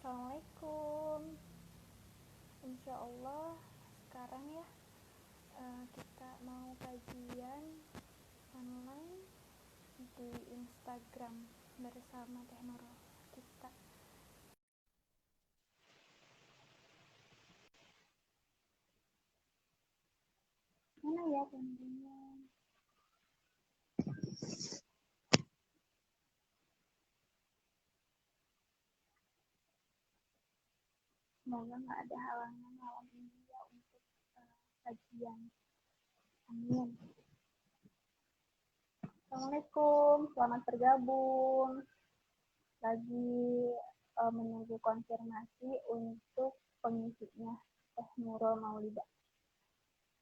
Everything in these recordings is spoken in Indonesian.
Assalamualaikum. Insya Allah sekarang ya kita mau kajian online di Instagram bersama Teh Nurul. Kita mana ya tentunya? Semoga nggak ada halangan malam ini ya untuk kajian. Amin. Assalamualaikum, selamat bergabung. Lagi menunggu konfirmasi untuk pengisinya Teh Nurul Maulida.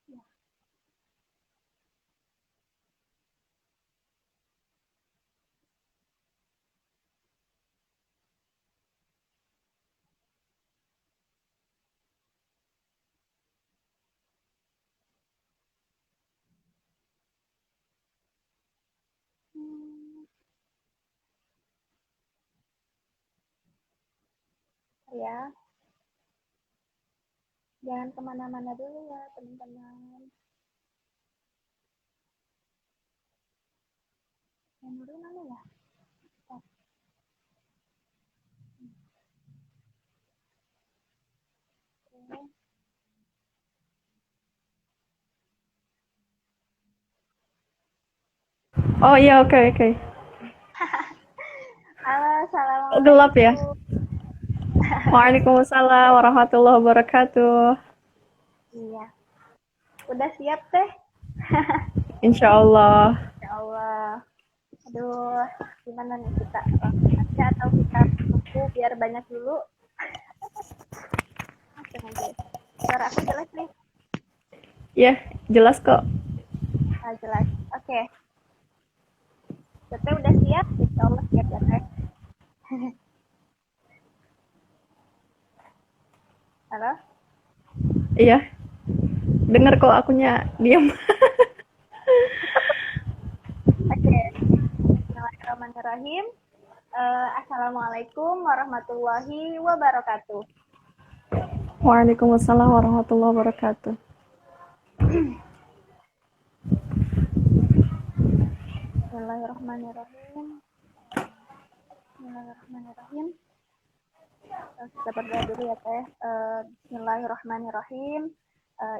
Ya. Ya, jangan kemana-mana dulu ya teman-teman. Yang Nurul mana ya? Oke. Oh iya, oke. Halo, Oh, gelap ya. assalamualaikum. Waalaikumsalam warahmatullahi wabarakatuh. Iya, udah siap teh? Insya Allah. Ya Allah. Aduh, gimana nih kita langsung aja atau kita tunggu biar banyak dulu? Langsung aja. Suara aku jelas nih? Ya, jelas kok. Ah, jelas. Oke. Teteh udah siap? Insya Allah siap ya teh. Halo? Iya, dengar kok akunya diam. Oke. Bismillahirrahmanirrahim. Assalamualaikum warahmatullahi wabarakatuh. Waalaikumsalam warahmatullahi wabarakatuh. Bismillahirrahmanirrahim. Bismillahirrahmanirrahim. Kita berdoa dulu ya teh. Bismillahirrahmanirrahim.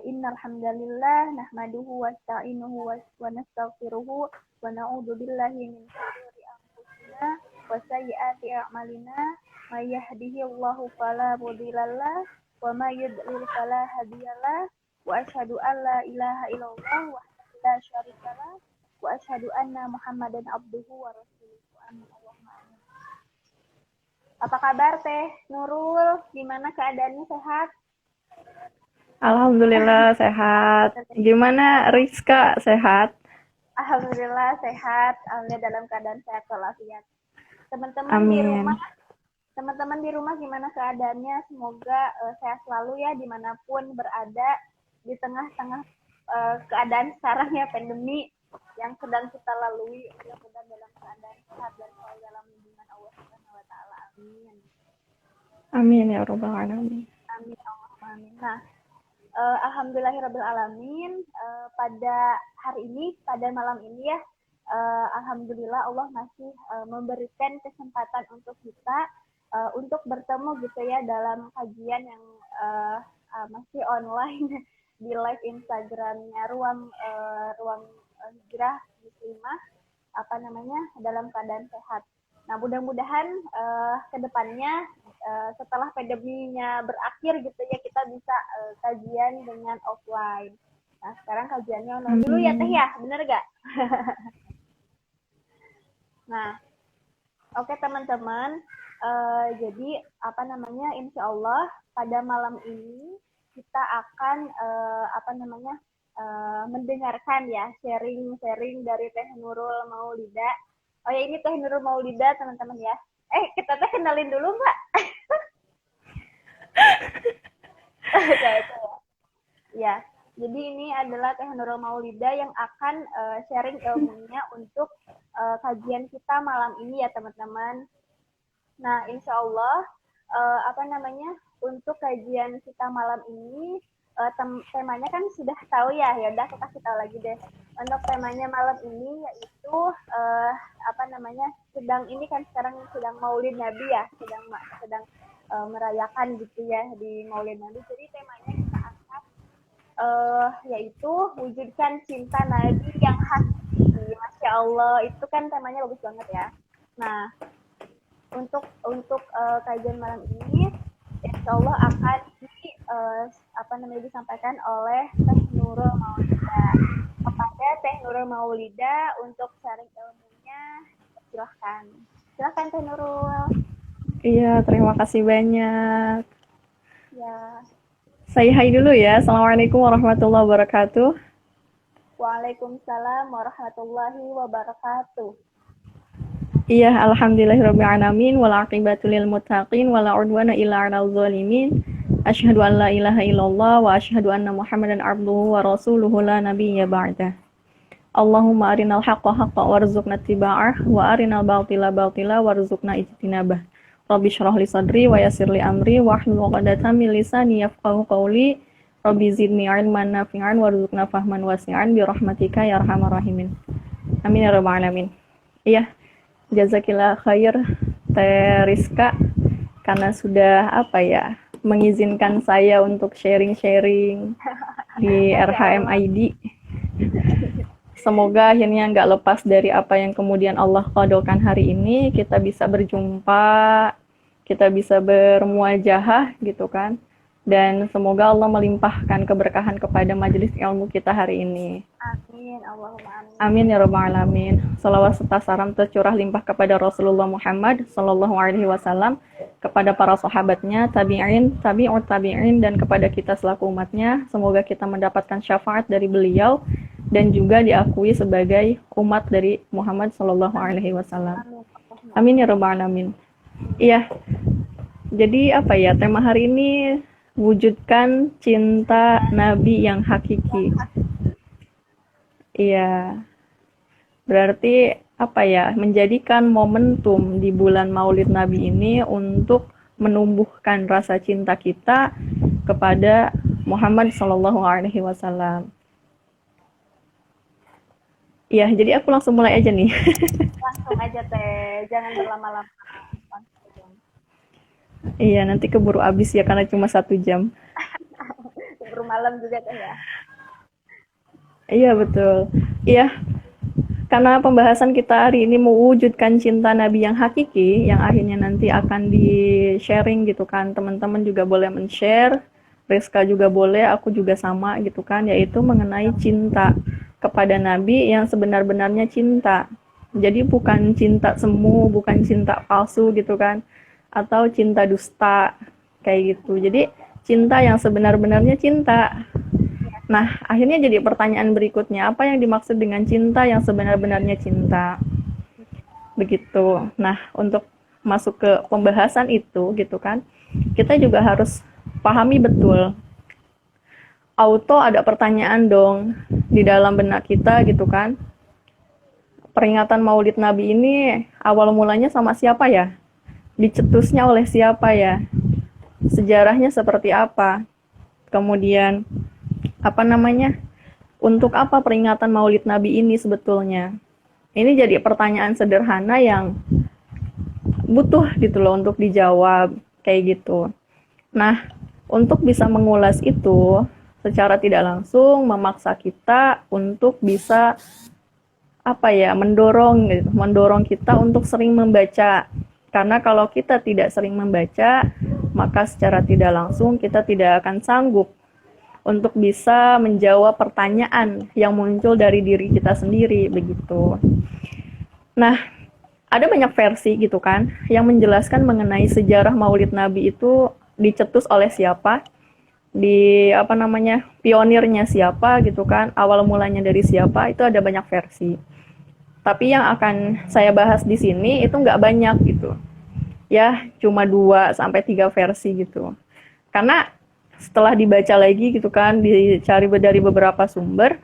Innal hamdalillah nahmaduhu wa nasta'inuhu wa nastaghfiruhu wa na'udzu billahi min shururi anfusina wa sayyiati a'malina. May yahdihillahu fala mudhillalah wa may yudlil fala hadiyalah. Wa asyhadu an la ilaha illallah wahdahu la syarikalah wa asyhadu anna Muhammadan abduhu wa rasuluhu. Amin. Apa kabar Teh Nurul? Gimana keadaannya, sehat? Alhamdulillah sehat. Gimana Rizka, sehat? Alhamdulillah sehat. Alhamdulillah dalam keadaan sehat walafiat. Teman-teman di rumah, Amin. teman-teman di rumah gimana keadaannya? Semoga sehat selalu ya dimanapun berada di tengah-tengah keadaan sekarang ya pandemi yang sedang kita lalui. Mudah-mudahan dalam keadaan sehat dan selalu dalam lindungan Allah Subhanahu Wa Taala. Amin. Amin ya rabbal alamin. Amin. Amin. Nah, Alhamdulillahirrabbilalamin. Pada hari ini, pada malam ini ya, Alhamdulillah Allah masih memberikan kesempatan untuk kita untuk bertemu gitu ya dalam kajian yang masih online di live Instagramnya ruang hijrah muslimah dalam keadaan sehat. Nah mudah-mudahan kedepannya setelah pandeminya berakhir gitu ya kita bisa kajian dengan offline. Nah sekarang kajiannya online dulu ya Teh ya, bener gak? Nah oke teman-teman, jadi insya Allah pada malam ini kita akan mendengarkan ya sharing dari Teh Nurul Maulida. Oh ya ini Teh Nurul Maulida teman-teman ya. Kita teh kenalin dulu Mbak. Ya, jadi ini adalah Teh Nurul Maulida yang akan sharing ilmunya untuk kajian kita malam ini ya teman-teman. Nah, insya Allah apa namanya, untuk kajian kita malam ini, temanya kan sudah tahu ya. Ya udah aku kasih tahu lagi deh. Untuk temanya malam ini yaitu apa namanya, sedang ini kan sekarang sedang Maulid Nabi ya, sedang merayakan gitu ya di Maulid Nabi. Jadi temanya kita angkat yaitu wujudkan cinta Nabi yang hakiki. Masya Allah, itu kan temanya bagus banget ya. Nah, untuk kajian malam ini, insya Allah akan apa namanya, disampaikan oleh Teh Nurul Maulida. Kepada Teh Nurul Maulida untuk sharing ilmunya, silahkan. Silahkan Teh Nurul. Iya, terima kasih banyak. Ya. Saya hai dulu ya. Assalamualaikum warahmatullahi wabarakatuh. Waalaikumsalam warahmatullahi wabarakatuh. Iya, alhamdulillahirrabbilalamin. Wal aqibatu lil muttaqin. Wala udwana illa 'alal zalimin. Asyhadu an la ilaha illallah wa asyhadu anna Muhammadan abduhu wa rasuluhu la nabiyya ba'dah. Allahumma arinal haqqa haqqa warzuqna tiba'ah wa arinal batila batila warzuqna ijtinabah. Rabbi shrah li sadri wa yassir li amri wahlul 'uqdatam min lisani yafqahu qawli. Rabbi zidni 'ilman nafi'an warzuqna fahman wasi'an bi rahmatika ya arhamar rahimin. Amin ya rabbal alamin. Iya, jazakillah khair Teh Rizka karena sudah mengizinkan saya untuk sharing-sharing di RHM ID. Semoga akhirnya nggak lepas dari apa yang kemudian Allah qadolkan hari ini, kita bisa berjumpa, kita bisa bermuajahah gitu kan. Dan semoga Allah melimpahkan keberkahan kepada majelis ilmu kita hari ini. Amin, Allahumma amin. Amin ya rabbal alamin. Shalawat serta salam tercurah limpah kepada Rasulullah Muhammad sallallahu alaihi wasallam, kepada para sahabatnya, tabi'in, tabi'ut tabi'in, dan kepada kita selaku umatnya. Semoga kita mendapatkan syafaat dari beliau dan juga diakui sebagai umat dari Muhammad sallallahu alaihi wasallam. Amin ya rabbal alamin. Iya. Jadi tema hari ini wujudkan cinta Nabi yang hakiki. Iya. Berarti menjadikan momentum di bulan Maulid Nabi ini untuk menumbuhkan rasa cinta kita kepada Muhammad sallallahu alaihi wasallam. Iya, jadi aku langsung mulai aja nih. Langsung aja Teh, jangan berlama-lama. Iya, nanti keburu habis ya karena cuma 1 jam. Keburu malam juga Teh ya. Iya, betul. Iya, karena pembahasan kita hari ini mewujudkan cinta Nabi yang hakiki, yang akhirnya nanti akan di-sharing gitu kan. Teman-teman juga boleh men-share, Rizka juga boleh, aku juga sama gitu kan, yaitu mengenai cinta kepada Nabi yang sebenar-benarnya cinta. Jadi bukan cinta semu, bukan cinta palsu gitu kan, atau cinta dusta kayak gitu. Jadi cinta yang sebenar-benarnya cinta. Nah, akhirnya jadi pertanyaan berikutnya, apa yang dimaksud dengan cinta yang sebenar-benarnya cinta? Begitu. Nah, untuk masuk ke pembahasan itu gitu kan, kita juga harus pahami betul. Auto ada pertanyaan dong di dalam benak kita gitu kan. Peringatan Maulid Nabi ini awal mulanya sama siapa ya? Dicetusnya oleh siapa ya? Sejarahnya seperti apa? Kemudian untuk apa peringatan Maulid Nabi ini sebetulnya? Ini jadi pertanyaan sederhana yang butuh gitu loh untuk dijawab kayak gitu. Nah, untuk bisa mengulas itu secara tidak langsung memaksa kita untuk bisa mendorong kita untuk sering membaca. Karena kalau kita tidak sering membaca, maka secara tidak langsung kita tidak akan sanggup untuk bisa menjawab pertanyaan yang muncul dari diri kita sendiri, begitu. Nah, ada banyak versi gitu kan, yang menjelaskan mengenai sejarah Maulid Nabi itu dicetus oleh siapa, pionirnya siapa gitu kan, awal mulanya dari siapa, itu ada banyak versi. Tapi yang akan saya bahas di sini itu nggak banyak gitu. Ya, cuma 2-3 versi gitu. Karena setelah dibaca lagi gitu kan, dicari dari beberapa sumber,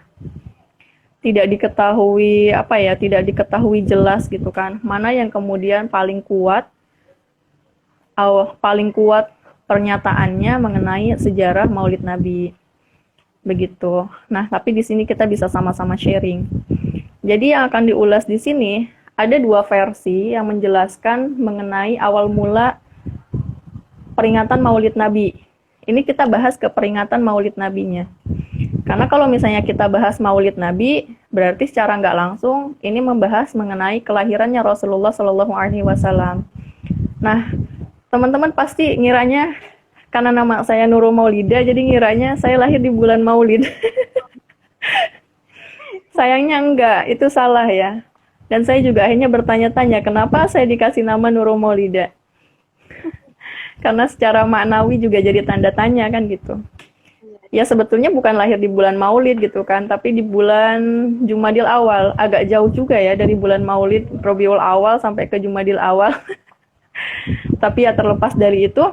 tidak diketahui jelas gitu kan, mana yang kemudian paling kuat paling kuat pernyataannya mengenai sejarah Maulid Nabi. Begitu. Nah, tapi di sini kita bisa sama-sama sharing. Jadi yang akan diulas di sini ada 2 versi yang menjelaskan mengenai awal mula peringatan Maulid Nabi. Ini kita bahas ke peringatan Maulid Nabinya. Karena kalau misalnya kita bahas Maulid Nabi, berarti secara nggak langsung ini membahas mengenai kelahirannya Rasulullah Shallallahu Alaihi Wasallam. Nah, teman-teman pasti ngiranya karena nama saya Nurul Maulida, jadi ngiranya saya lahir di bulan Maulid. Sayangnya enggak, itu salah ya. Dan saya juga akhirnya bertanya-tanya, kenapa saya dikasih nama Nurul Maulida? Karena secara maknawi juga jadi tanda tanya kan gitu. Ya sebetulnya bukan lahir di bulan Maulid gitu kan, tapi di bulan Jumadil Awal. Agak jauh juga ya dari bulan Maulid, Rabiul Awal sampai ke Jumadil Awal. Tapi ya terlepas dari itu,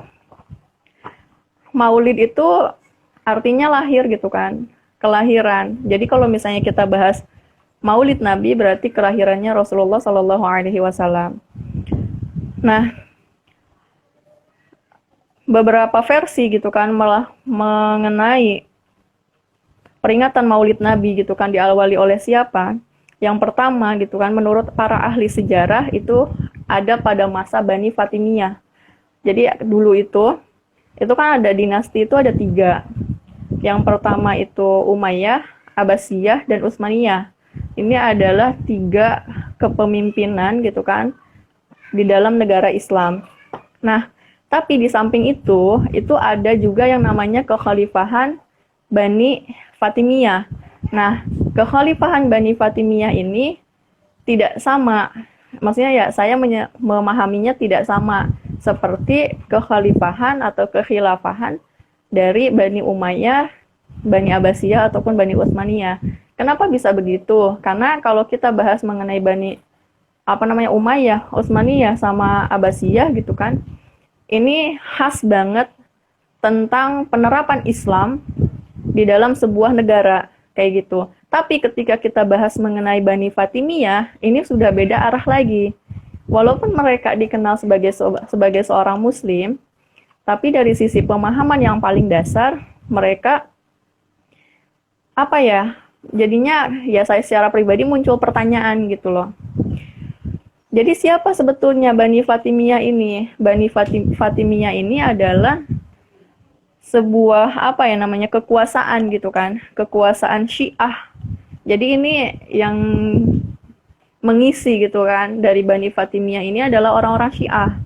Maulid itu artinya lahir gitu kan, kelahiran. Jadi kalau misalnya kita bahas Maulid Nabi berarti kelahirannya Rasulullah Shallallahu Alaihi Wasallam. Nah, beberapa versi gitu kan malah mengenai peringatan Maulid Nabi gitu kan diawali oleh siapa? Yang pertama gitu kan menurut para ahli sejarah itu ada pada masa Bani Fatimiyah. Jadi dulu itu kan ada dinasti itu ada 3. Yang pertama itu Umayyah, Abbasiyah, dan Utsmaniyah. Ini adalah 3 kepemimpinan gitu kan di dalam negara Islam. Nah, tapi di samping itu ada juga yang namanya kekhalifahan Bani Fatimiyah. Nah, kekhalifahan Bani Fatimiyah ini tidak sama. Maksudnya ya saya memahaminya tidak sama seperti kekhalifahan atau kekhilafahan dari Bani Umayyah, Bani Abbasiyah ataupun Bani Utsmaniyah. Kenapa bisa begitu? Karena kalau kita bahas mengenai Bani Umayyah, Utsmaniyah sama Abbasiyah gitu kan, ini khas banget tentang penerapan Islam di dalam sebuah negara kayak gitu. Tapi ketika kita bahas mengenai Bani Fatimiyah, ini sudah beda arah lagi. Walaupun mereka dikenal sebagai seorang Muslim, tapi dari sisi pemahaman yang paling dasar, mereka jadinya ya saya secara pribadi muncul pertanyaan gitu loh. Jadi siapa sebetulnya Bani Fatimiyah ini? Bani Fatimiyah ini adalah sebuah kekuasaan gitu kan, kekuasaan Syiah. Jadi ini yang mengisi gitu kan dari Bani Fatimiyah ini adalah orang-orang Syiah.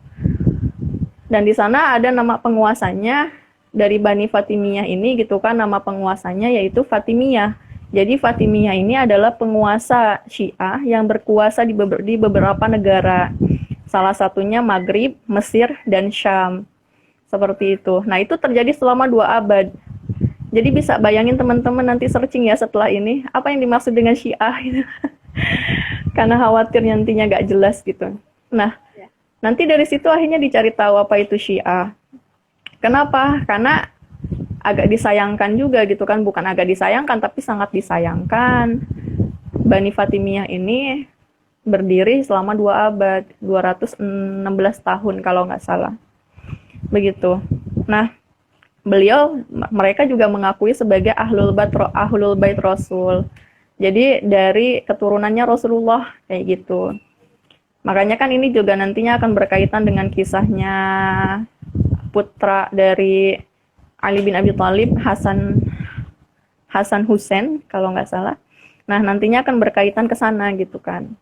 Dan di sana ada nama penguasanya dari Bani Fatimiyah ini gitu kan, nama penguasanya yaitu Fatimiyah. Jadi Fatimiyah ini adalah penguasa Syiah yang berkuasa di beberapa negara. Salah satunya Maghrib, Mesir, dan Syam. Seperti itu. Nah, itu terjadi selama 2 abad. Jadi bisa bayangin teman-teman nanti searching ya setelah ini, apa yang dimaksud dengan Syiah gitu. Karena khawatir nantinya gak jelas gitu. Nah, nanti dari situ akhirnya dicari tahu apa itu Syiah. Kenapa? Karena agak disayangkan juga gitu kan, bukan agak disayangkan tapi sangat disayangkan. Bani Fatimiyah ini berdiri selama 2 abad, 216 tahun kalau nggak salah. Begitu. Nah, mereka juga mengakui sebagai Ahlul Bait Rasul. Jadi dari keturunannya Rasulullah kayak gitu. Makanya kan ini juga nantinya akan berkaitan dengan kisahnya putra dari Ali bin Abi Thalib, Hasan Hussein kalau nggak salah. Nah, nantinya akan berkaitan ke sana gitu kan.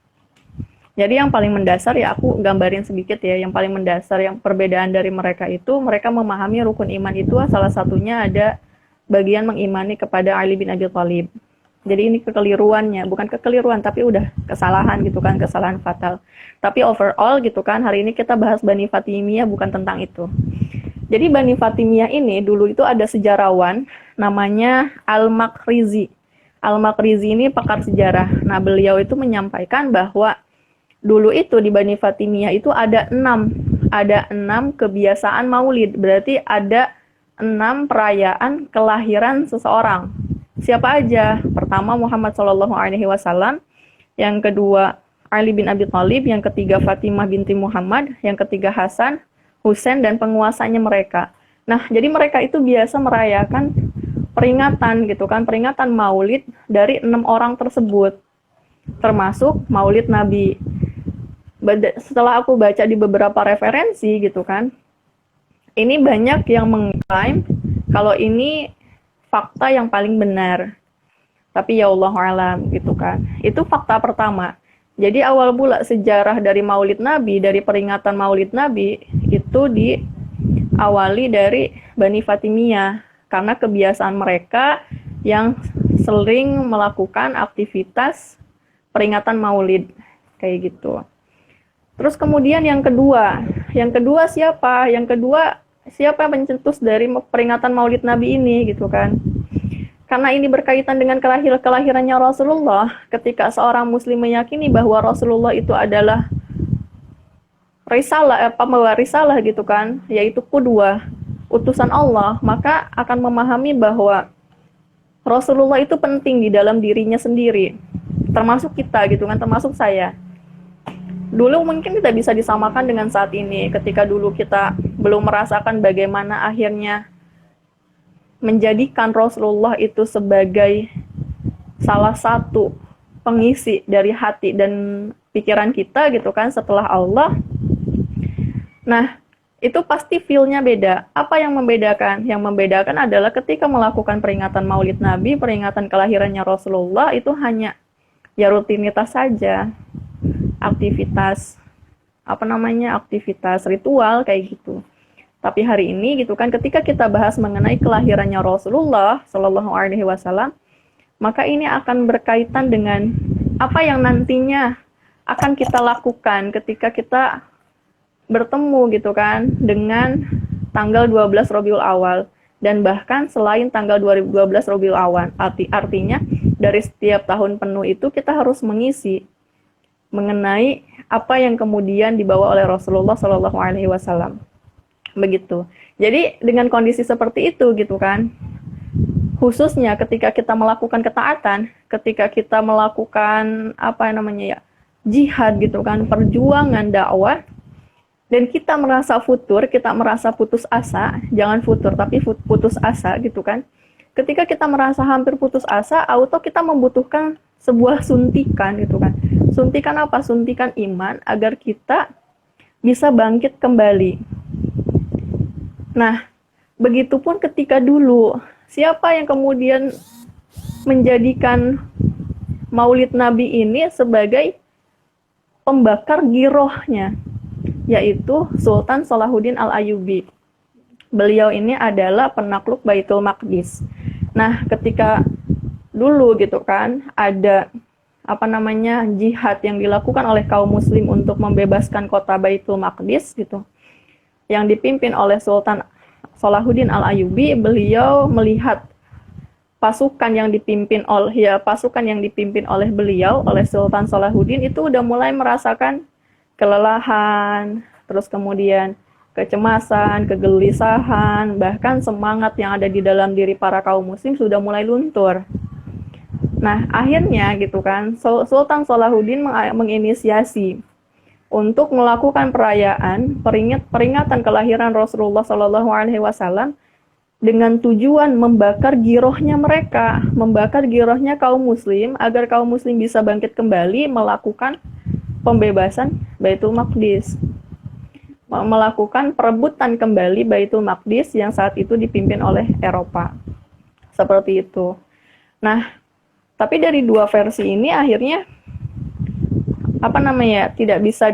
Jadi yang paling mendasar ya aku gambarin sedikit ya, yang paling mendasar yang perbedaan dari mereka itu, mereka memahami rukun iman itu salah satunya ada bagian mengimani kepada Ali bin Abi Thalib. Jadi ini kekeliruannya, bukan kekeliruan tapi udah kesalahan gitu kan, kesalahan fatal. Tapi overall gitu kan, hari ini kita bahas Bani Fatimiyah bukan tentang itu. Jadi Bani Fatimiyah ini dulu itu ada sejarawan namanya Al-Maqrizi. Al-Maqrizi ini pakar sejarah. Nah, beliau itu menyampaikan bahwa dulu itu di Bani Fatimiyah itu ada 6 kebiasaan maulid. Berarti ada 6 perayaan kelahiran seseorang. Siapa aja? Pertama Muhammad SAW, yang kedua Ali bin Abi Thalib, yang ketiga Fatimah binti Muhammad, yang ketiga Hasan, Husain dan penguasanya mereka. Nah, jadi mereka itu biasa merayakan peringatan gitu kan, peringatan Maulid dari 6 orang tersebut, termasuk Maulid Nabi. Setelah aku baca di beberapa referensi gitu kan, ini banyak yang mengklaim kalau ini fakta yang paling benar. Tapi ya Allah alam gitu kan. Itu fakta pertama. Jadi awal mula sejarah dari Maulid Nabi, dari peringatan Maulid Nabi itu diawali dari Bani Fatimiyah karena kebiasaan mereka yang sering melakukan aktivitas peringatan Maulid kayak gitu. Terus kemudian yang kedua siapa? Yang kedua siapa yang pencetus dari peringatan Maulid Nabi ini gitu kan? Karena ini berkaitan dengan kelahirannya Rasulullah, ketika seorang muslim meyakini bahwa Rasulullah itu adalah pembawa risalah gitu kan, yaitu qudwah, utusan Allah, maka akan memahami bahwa Rasulullah itu penting di dalam dirinya sendiri, termasuk kita gitu kan, termasuk saya. Dulu mungkin tidak bisa disamakan dengan saat ini, ketika dulu kita belum merasakan bagaimana akhirnya menjadikan Rasulullah itu sebagai salah satu pengisi dari hati dan pikiran kita gitu kan setelah Allah. Nah, itu pasti feel-nya beda. Apa yang membedakan? Yang membedakan adalah ketika melakukan peringatan Maulid Nabi, peringatan kelahirannya Rasulullah, itu hanya ya rutinitas saja. Aktivitas aktivitas ritual kayak gitu. Tapi hari ini gitu kan, ketika kita bahas mengenai kelahirannya Rasulullah Shallallahu Alaihi Wasallam, maka ini akan berkaitan dengan apa yang nantinya akan kita lakukan ketika kita bertemu gitu kan dengan tanggal 12 Rabiul Awal, dan bahkan selain tanggal 12 Rabiul Awal. Artinya dari setiap tahun penuh itu kita harus mengisi mengenai apa yang kemudian dibawa oleh Rasulullah Shallallahu Alaihi Wasallam. Begitu. Jadi dengan kondisi seperti itu gitu kan, khususnya ketika kita melakukan ketaatan, ketika kita melakukan jihad gitu kan, perjuangan dakwah, dan kita merasa futur, kita merasa putus asa, jangan futur tapi putus asa gitu kan. Ketika kita merasa hampir putus asa, auto kita membutuhkan sebuah suntikan gitu kan. Suntikan apa? Suntikan iman agar kita bisa bangkit kembali. Nah, begitupun ketika dulu, siapa yang kemudian menjadikan Maulid Nabi ini sebagai pembakar girohnya, yaitu Sultan Salahuddin Al-Ayyubi. Beliau ini adalah penakluk Baitul Maqdis. Nah, ketika dulu gitu kan, ada jihad yang dilakukan oleh kaum muslim untuk membebaskan kota Baitul Maqdis gitu, yang dipimpin oleh Sultan Salahuddin Al-Ayyubi. Beliau melihat pasukan yang dipimpin oleh beliau, oleh Sultan Salahuddin itu udah mulai merasakan kelelahan, terus kemudian kecemasan, kegelisahan, bahkan semangat yang ada di dalam diri para kaum muslim sudah mulai luntur. Nah, akhirnya gitu kan, Sultan Salahuddin menginisiasi untuk melakukan perayaan peringatan kelahiran Rasulullah Shallallahu Alaihi Wasallam dengan tujuan membakar girohnya mereka, membakar girohnya kaum muslim agar kaum muslim bisa bangkit kembali melakukan pembebasan Baitul Maqdis, melakukan perebutan kembali Baitul Maqdis yang saat itu dipimpin oleh Eropa. Seperti itu. Nah, tapi dari dua versi ini akhirnya tidak bisa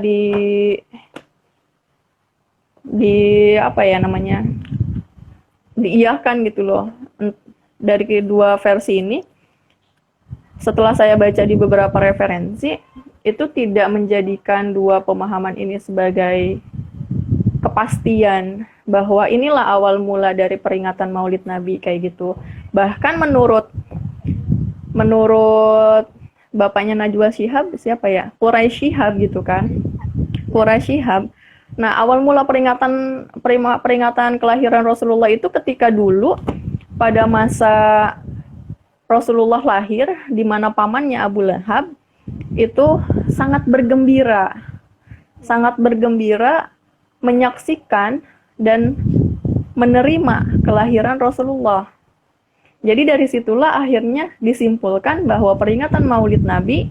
diiyakan gitu loh. Dari kedua versi ini, setelah saya baca di beberapa referensi, itu tidak menjadikan dua pemahaman ini sebagai kepastian bahwa inilah awal mula dari peringatan Maulid Nabi kayak gitu. Bahkan menurut bapaknya Najwa Shihab, Quraisy Shihab gitu kan. Quraisy Shihab. Nah, awal mula peringatan kelahiran Rasulullah itu ketika dulu pada masa Rasulullah lahir, di mana pamannya Abu Lahab itu sangat bergembira menyaksikan dan menerima kelahiran Rasulullah. Jadi dari situlah akhirnya disimpulkan bahwa peringatan Maulid Nabi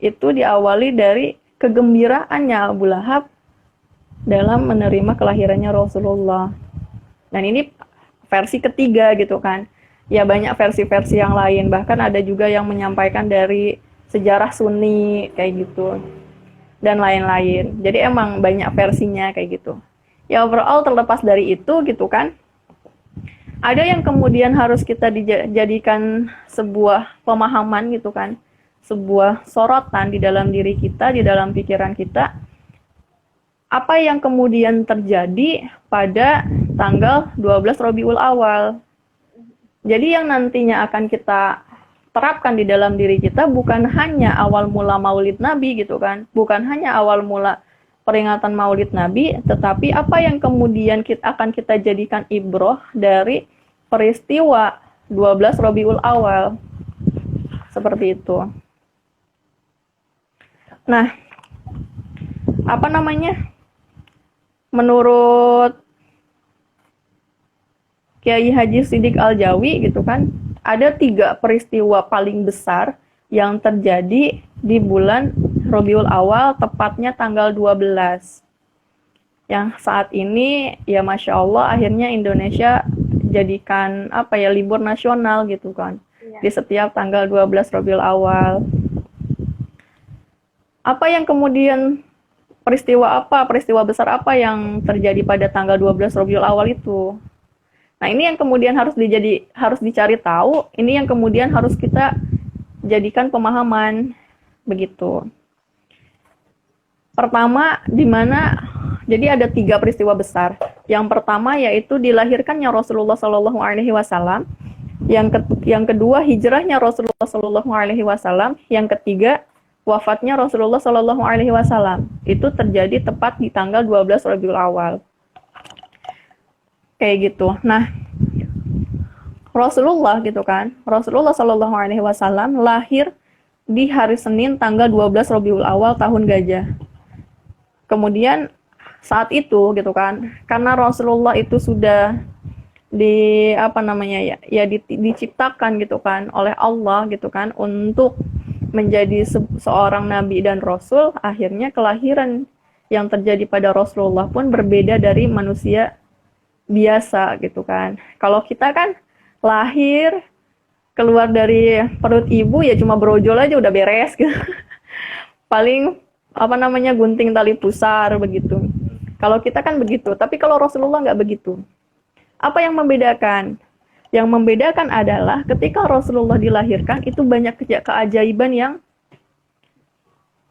itu diawali dari kegembiraannya Abu Lahab dalam menerima kelahirannya Rasulullah. Dan ini versi ketiga gitu kan. Ya banyak versi-versi yang lain, bahkan ada juga yang menyampaikan dari sejarah Sunni kayak gitu dan lain-lain. Jadi emang banyak versinya kayak gitu. Ya overall terlepas dari itu gitu kan, ada yang kemudian harus kita dijadikan sebuah pemahaman gitu kan, sebuah sorotan di dalam diri kita, di dalam pikiran kita, apa yang kemudian terjadi pada tanggal 12 Rabiul Awal. Jadi yang nantinya akan kita terapkan di dalam diri kita bukan hanya awal mula Maulid Nabi gitu kan, bukan hanya awal mula peringatan Maulid Nabi, tetapi apa yang kemudian akan kita jadikan ibroh dari peristiwa 12 Rabiul Awal. Seperti itu. Nah, apa namanya? Menurut Kiai Haji Sidik Al-Jawi gitu kan, ada 3 peristiwa paling besar yang terjadi di bulan Rabiul Awal, tepatnya tanggal 12. Yang saat ini ya Masya Allah akhirnya Indonesia jadikan libur nasional gitu kan. Di setiap tanggal 12 Rabiul Awal. Apa yang kemudian peristiwa besar apa yang terjadi pada tanggal 12 Rabiul Awal itu? Nah, ini yang kemudian harus dicari tahu, ini yang kemudian harus kita jadikan pemahaman begitu. Pertama, jadi ada 3 peristiwa besar. Yang pertama yaitu dilahirkannya Rasulullah Shallallahu Alaihi Wasallam. Yang kedua hijrahnya Rasulullah Shallallahu Alaihi Wasallam. Yang ketiga wafatnya Rasulullah Shallallahu Alaihi Wasallam. Itu terjadi tepat di tanggal 12 Rabiul Awal. Kayak gitu. Nah, Rasulullah gitu kan, Rasulullah Shallallahu Alaihi Wasallam lahir di hari Senin tanggal 12 Rabiul Awal tahun Gajah. Kemudian saat itu gitu kan, karena Rasulullah itu sudah diciptakan gitu kan oleh Allah gitu kan untuk menjadi seorang nabi dan rasul, akhirnya kelahiran yang terjadi pada Rasulullah pun berbeda dari manusia biasa gitu kan. Kalau kita kan lahir keluar dari perut ibu ya cuma brojol aja udah beres gitu. Paling gunting tali pusar begitu. Kalau kita kan begitu, tapi kalau Rasulullah nggak begitu. Apa yang membedakan? Yang membedakan adalah ketika Rasulullah dilahirkan itu banyak keajaiban yang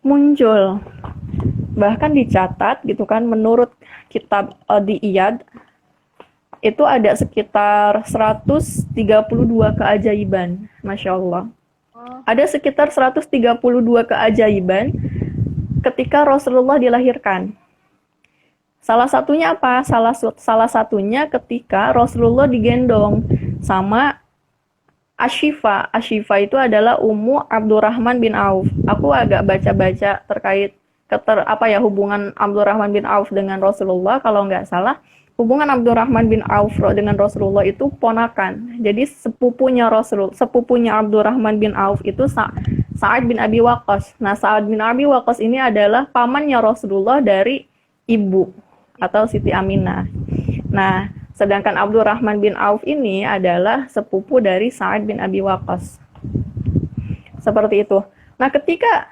muncul. Bahkan dicatat gitu kan menurut kitab Al-Iyad itu ada sekitar 132 keajaiban, Masya Allah. Ada sekitar 132 keajaiban ketika Rasulullah dilahirkan. Salah satunya apa? Salah satunya ketika Rasulullah digendong sama Ashifa. Ashifa itu adalah Ummu Abdurrahman bin Auf. Aku agak baca-baca terkait hubungan Abdurrahman bin Auf dengan Rasulullah. Kalau nggak salah, hubungan Abdurrahman bin Auf dengan Rasulullah itu ponakan. Jadi sepupunya Abdurrahman bin Auf itu Sa'ad bin Abi Waqqas. Nah, Sa'ad bin Abi Waqqas ini adalah pamannya Rasulullah dari ibu atau Siti Aminah. Nah, sedangkan Abdurrahman bin Auf ini adalah sepupu dari Sa'ad bin Abi Waqqas. Seperti itu. Nah, ketika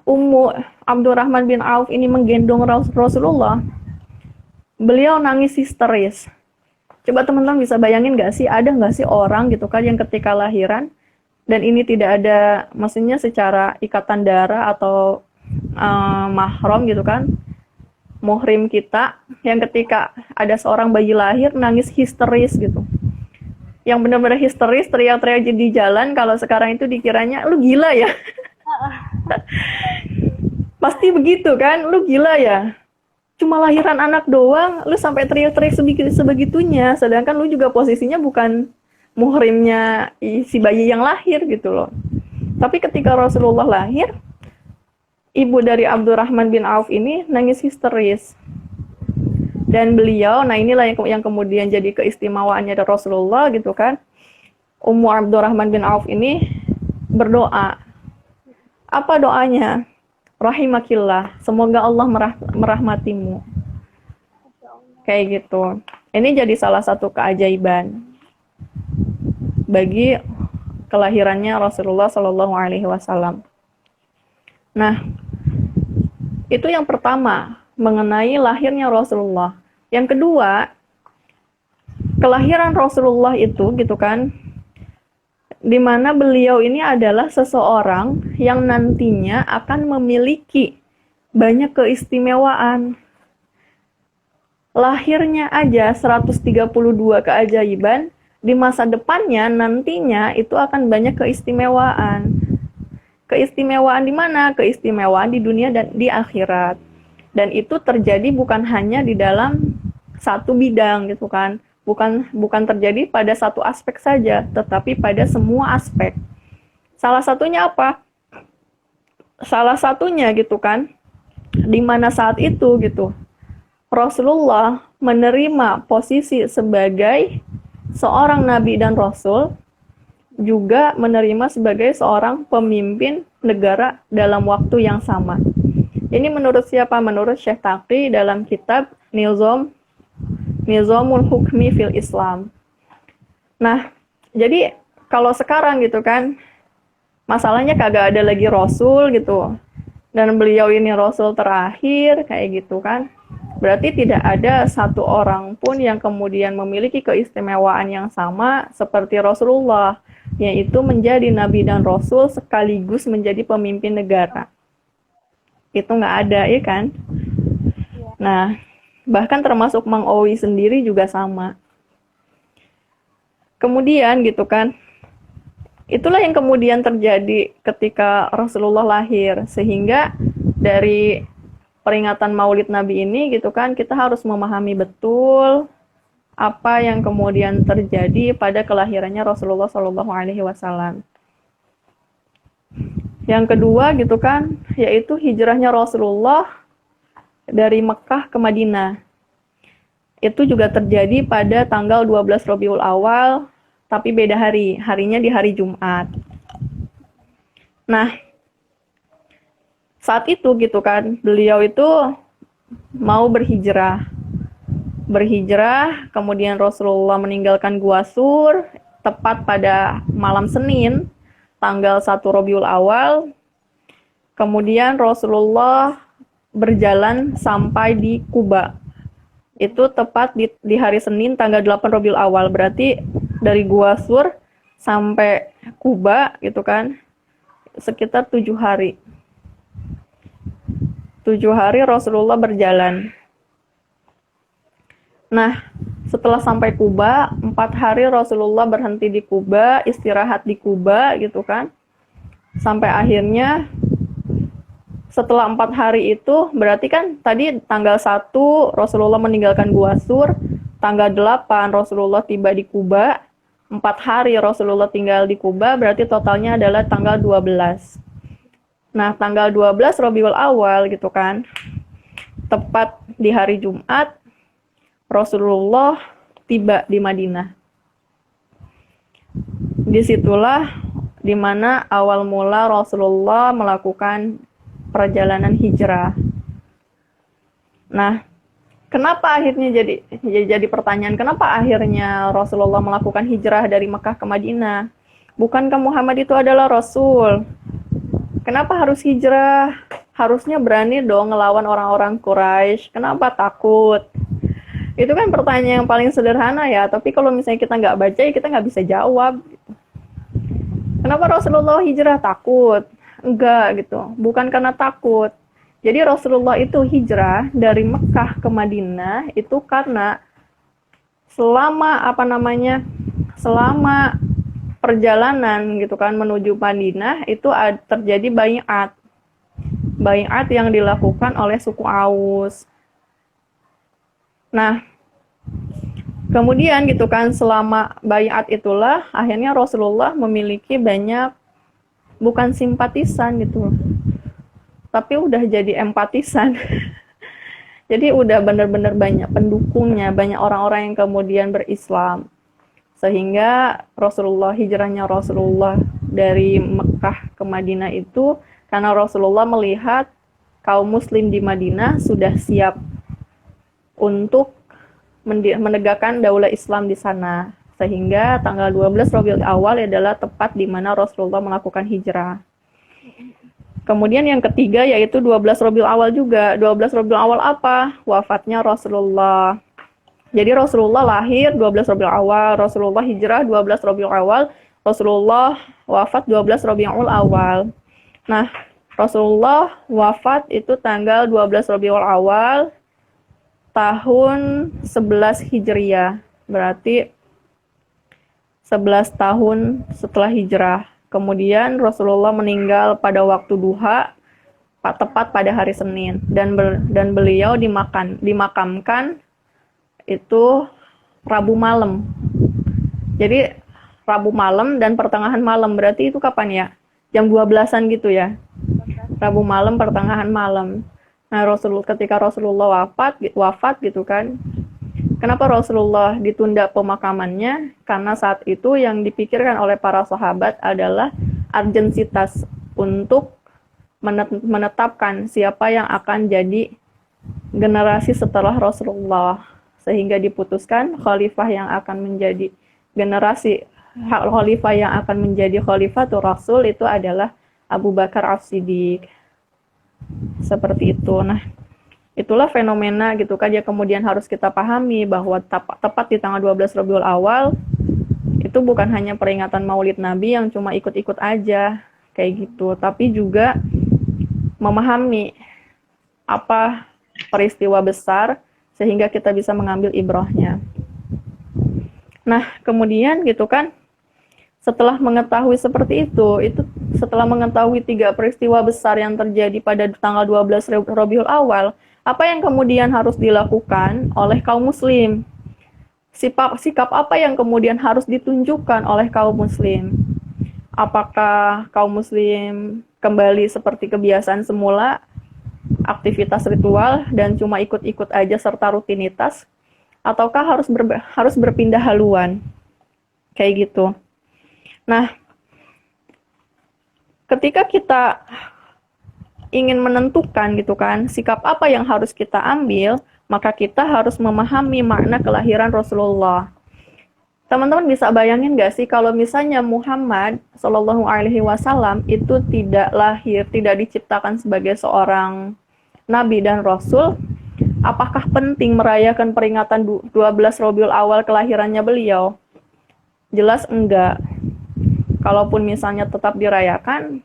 Ummu Abdurrahman bin Auf ini menggendong Rasulullah, beliau nangis histeris. Coba teman-teman bisa bayangin nggak sih, ada nggak sih orang gitu kan yang ketika lahiran, dan ini tidak ada, maksudnya secara ikatan darah atau mahram gitu kan, muhrim kita, yang ketika ada seorang bayi lahir nangis histeris gitu. Yang benar-benar histeris, teriak-teriak di jalan, kalau sekarang itu dikiranya, lu gila ya? Pasti begitu kan, lu gila ya? Cuma lahiran anak doang, lu sampai teriak-teriak sebegitunya, sedangkan lu juga posisinya bukan muhrimnya si bayi yang lahir gitu loh. Tapi ketika Rasulullah lahir, ibu dari Abdurrahman bin Auf ini nangis histeris. Dan beliau, nah inilah yang kemudian jadi keistimewaannya dari Rasulullah gitu kan. Ummu Abdurrahman bin Auf ini berdoa. Apa doanya? Rahimakillah, semoga Allah merahmatimu. Kayak gitu. Ini jadi salah satu keajaiban bagi kelahirannya Rasulullah Shallallahu Alaihi Wasallam. Nah, itu yang pertama mengenai lahirnya Rasulullah. Yang kedua, kelahiran Rasulullah itu gitu kan, di mana beliau ini adalah seseorang yang nantinya akan memiliki banyak keistimewaan. Lahirnya aja 132 keajaiban, di masa depannya nantinya itu akan banyak keistimewaan. Keistimewaan di mana? Keistimewaan di dunia dan di akhirat. Dan itu terjadi bukan hanya di dalam satu bidang gitu kan. Bukan terjadi pada satu aspek saja, tetapi pada semua aspek. Salah satunya apa? Salah satunya gitu kan, di mana saat itu gitu, Rasulullah menerima posisi sebagai seorang nabi dan rasul, juga menerima sebagai seorang pemimpin negara dalam waktu yang sama. Ini menurut siapa? Menurut Syekh Taqi dalam kitab Nizamul Hukmi fil Islam. Nah, jadi kalau sekarang gitu kan, masalahnya kagak ada lagi rasul gitu. Dan beliau ini rasul terakhir kayak gitu kan. Berarti tidak ada satu orang pun yang kemudian memiliki keistimewaan yang sama seperti Rasulullah, yaitu menjadi nabi dan rasul sekaligus menjadi pemimpin negara. Itu nggak ada, ya kan? Nah, bahkan termasuk Mang Owi sendiri juga sama. Kemudian gitu kan, itulah yang kemudian terjadi ketika Rasulullah lahir, sehingga dari peringatan Maulid Nabi ini gitu kan, kita harus memahami betul apa yang kemudian terjadi pada kelahirannya Rasulullah Shallallahu Alaihi Wasallam. Yang kedua gitu kan, yaitu hijrahnya Rasulullah dari Mekah ke Madinah. Itu juga terjadi pada tanggal 12 Rabiul Awal, tapi beda hari, harinya di hari Jumat. Nah, saat itu gitu kan, beliau itu mau berhijrah, kemudian Rasulullah meninggalkan Gua Sur, tepat pada malam Senin, tanggal 1 Rabiul Awal, kemudian Rasulullah berjalan sampai di Kuba, itu tepat di hari Senin, tanggal 8 Rabiul Awal, berarti dari Gua Sur sampai Kuba gitu kan, sekitar 7 hari. 7 hari Rasulullah berjalan. Nah, setelah sampai Kuba, 4 hari Rasulullah berhenti di Kuba, istirahat di Kuba gitu kan. Sampai akhirnya setelah 4 hari itu, berarti kan tadi tanggal 1 Rasulullah meninggalkan Gua Sur, tanggal 8 Rasulullah tiba di Kuba, 4 hari Rasulullah tinggal di Kuba, berarti totalnya adalah tanggal 12. Nah, tanggal 12 Rabiul Awal gitu kan, tepat di hari Jumat, Rasulullah tiba di Madinah. Disitulah dimana awal mula Rasulullah melakukan perjalanan hijrah. Nah, kenapa akhirnya jadi pertanyaan, kenapa akhirnya Rasulullah melakukan hijrah dari Mekah ke Madinah? Bukankah Muhammad itu adalah Rasul? Kenapa harus hijrah? Harusnya berani dong ngelawan orang-orang Quraisy. Kenapa takut? Itu kan pertanyaan yang paling sederhana ya, tapi kalau misalnya kita nggak baca ya kita nggak bisa jawab. Gitu. Kenapa Rasulullah hijrah? Takut? Enggak gitu, bukan karena takut. Jadi Rasulullah itu hijrah dari Mekah ke Madinah itu karena selama perjalanan gitu kan menuju Madinah itu terjadi bai'at yang dilakukan oleh suku Aus. Nah, kemudian gitu kan selama bai'at itulah akhirnya Rasulullah memiliki banyak bukan simpatisan gitu, tapi udah jadi empatisan. Jadi udah benar-benar banyak pendukungnya, banyak orang-orang yang kemudian berislam. Sehingga hijrahnya Rasulullah dari Mekah ke Madinah itu karena Rasulullah melihat kaum muslim di Madinah sudah siap untuk menegakkan daulah Islam di sana. Sehingga tanggal 12 Rabiul Awal adalah tepat di mana Rasulullah melakukan hijrah. Kemudian yang ketiga yaitu 12 Rabiul Awal juga. 12 Rabiul Awal apa? Wafatnya Rasulullah. Jadi Rasulullah lahir 12 Rabiul Awal, Rasulullah hijrah 12 Rabiul Awal, Rasulullah wafat 12 Rabiul Awal. Nah, Rasulullah wafat itu tanggal 12 Rabiul Awal tahun 11 Hijriah. Berarti 11 tahun setelah hijrah. Kemudian Rasulullah meninggal pada waktu duha, tepat pada hari Senin, dan beliau dimakamkan itu Rabu malam. Jadi Rabu malam dan pertengahan malam, berarti itu kapan ya? Jam 12-an gitu ya. Rabu malam, pertengahan malam. Nah, ketika Rasulullah wafat gitu kan. Kenapa Rasulullah ditunda pemakamannya? Karena saat itu yang dipikirkan oleh para sahabat adalah urgensitas untuk menetapkan siapa yang akan jadi generasi setelah Rasulullah. Sehingga diputuskan khalifah yang akan menjadi khalifah yang akan menjadi khalifatul Rasul itu adalah Abu Bakar As-Siddiq. Seperti itu. Nah, itulah fenomena gitu kan ya, kemudian harus kita pahami bahwa tepat di tanggal 12 Rabiul Awal itu bukan hanya peringatan Maulid Nabi yang cuma ikut-ikut aja kayak gitu, tapi juga memahami apa peristiwa besar sehingga kita bisa mengambil ibrahnya. Nah, kemudian gitu kan, setelah mengetahui seperti itu setelah mengetahui 3 peristiwa besar yang terjadi pada tanggal 12 Rabiul Awal, apa yang kemudian harus dilakukan oleh kaum muslim? Sikap apa yang kemudian harus ditunjukkan oleh kaum muslim? Apakah kaum muslim kembali seperti kebiasaan semula, aktivitas ritual dan cuma ikut-ikut aja serta rutinitas, ataukah harus berpindah haluan? Kayak gitu. Nah, ketika kita ingin menentukan gitu kan, sikap apa yang harus kita ambil, maka kita harus memahami makna kelahiran Rasulullah. Teman-teman bisa bayangin gak sih kalau misalnya Muhammad Shallallahu Alaihi Wasallam itu tidak lahir, tidak diciptakan sebagai seorang Nabi dan Rasul, apakah penting merayakan peringatan 12 Rabiul Awal kelahirannya beliau? Jelas enggak. Kalaupun misalnya tetap dirayakan,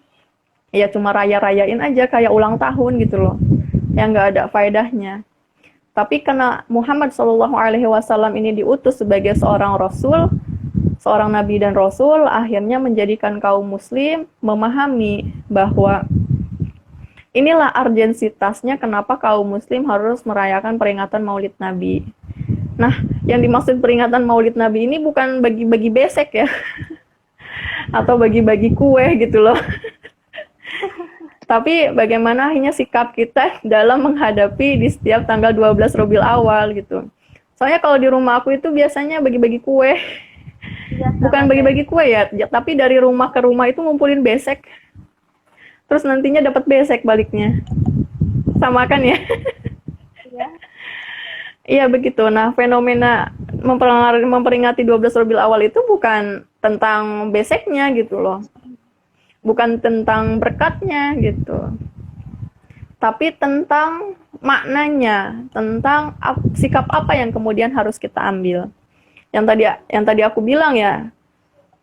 ya cuma raya-rayain aja kayak ulang tahun gitu loh, yang nggak ada faedahnya. Tapi karena Muhammad Shallallahu Alaihi Wasallam ini diutus sebagai seorang Rasul, seorang Nabi dan Rasul, akhirnya menjadikan kaum muslim memahami bahwa inilah urgensitasnya kenapa kaum muslim harus merayakan peringatan Maulid Nabi. Nah, yang dimaksud peringatan Maulid Nabi ini bukan bagi-bagi besek ya, atau bagi-bagi kue gitu loh. Tapi bagaimana akhirnya sikap kita dalam menghadapi di setiap tanggal 12 Rabiul Awal gitu. Soalnya kalau di rumah aku itu biasanya bagi-bagi kue. Ya, bukan bagi-bagi kue ya, tapi dari rumah ke rumah itu ngumpulin besek. Terus nantinya dapat besek baliknya. Sama kan ya? Iya. Iya begitu. Nah, fenomena memperingati 12 Rabiul Awal itu bukan tentang beseknya gitu loh. Bukan tentang berkatnya gitu, tapi tentang maknanya, tentang sikap apa yang kemudian harus kita ambil. Yang tadi aku bilang ya,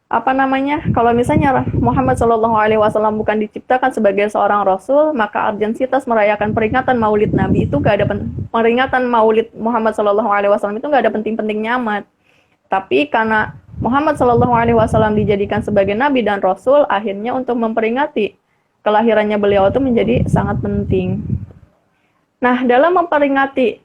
apa namanya? Kalau misalnya Muhammad Shallallahu Alaihi Wasallam bukan diciptakan sebagai seorang Rasul, maka urgensitas merayakan peringatan Maulid Nabi itu gak ada peringatan Maulid Muhammad Shallallahu Alaihi Wasallam itu gak ada penting-pentingnya amat. Tapi karena Muhammad Shallallahu Alaihi Wasallam dijadikan sebagai Nabi dan Rasul, akhirnya untuk memperingati kelahirannya beliau itu menjadi sangat penting. Nah, dalam memperingati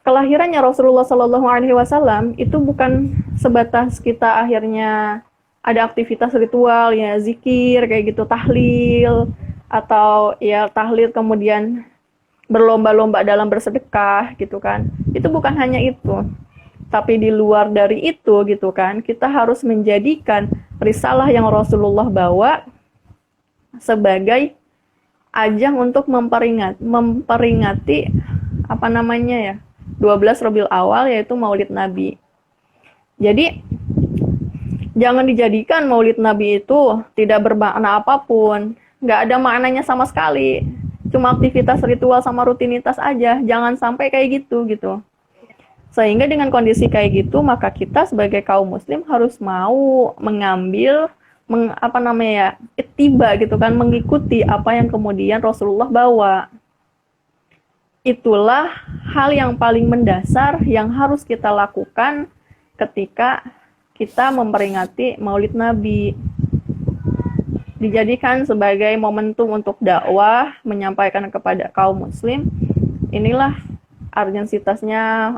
kelahirannya Rasulullah Shallallahu Alaihi Wasallam itu bukan sebatas kita akhirnya ada aktivitas ritual ya, zikir kayak gitu, tahlil, atau ya tahlil kemudian berlomba-lomba dalam bersedekah gitu kan. Itu bukan hanya itu. Tapi di luar dari itu gitu kan, kita harus menjadikan risalah yang Rasulullah bawa sebagai ajang untuk memperingati apa namanya ya, 12 Rabiul Awal, yaitu Maulid Nabi. Jadi jangan dijadikan Maulid Nabi itu tidak bermakna apapun, nggak ada maknanya sama sekali, cuma aktivitas ritual sama rutinitas aja. Jangan sampai kayak gitu. Sehingga dengan kondisi kayak gitu, maka kita sebagai kaum muslim harus mau mengambil ittiba gitu kan, mengikuti apa yang kemudian Rasulullah bawa. Itulah hal yang paling mendasar yang harus kita lakukan ketika kita memperingati Maulid Nabi. Dijadikan sebagai momentum untuk dakwah, menyampaikan kepada kaum muslim, inilah urgensitasnya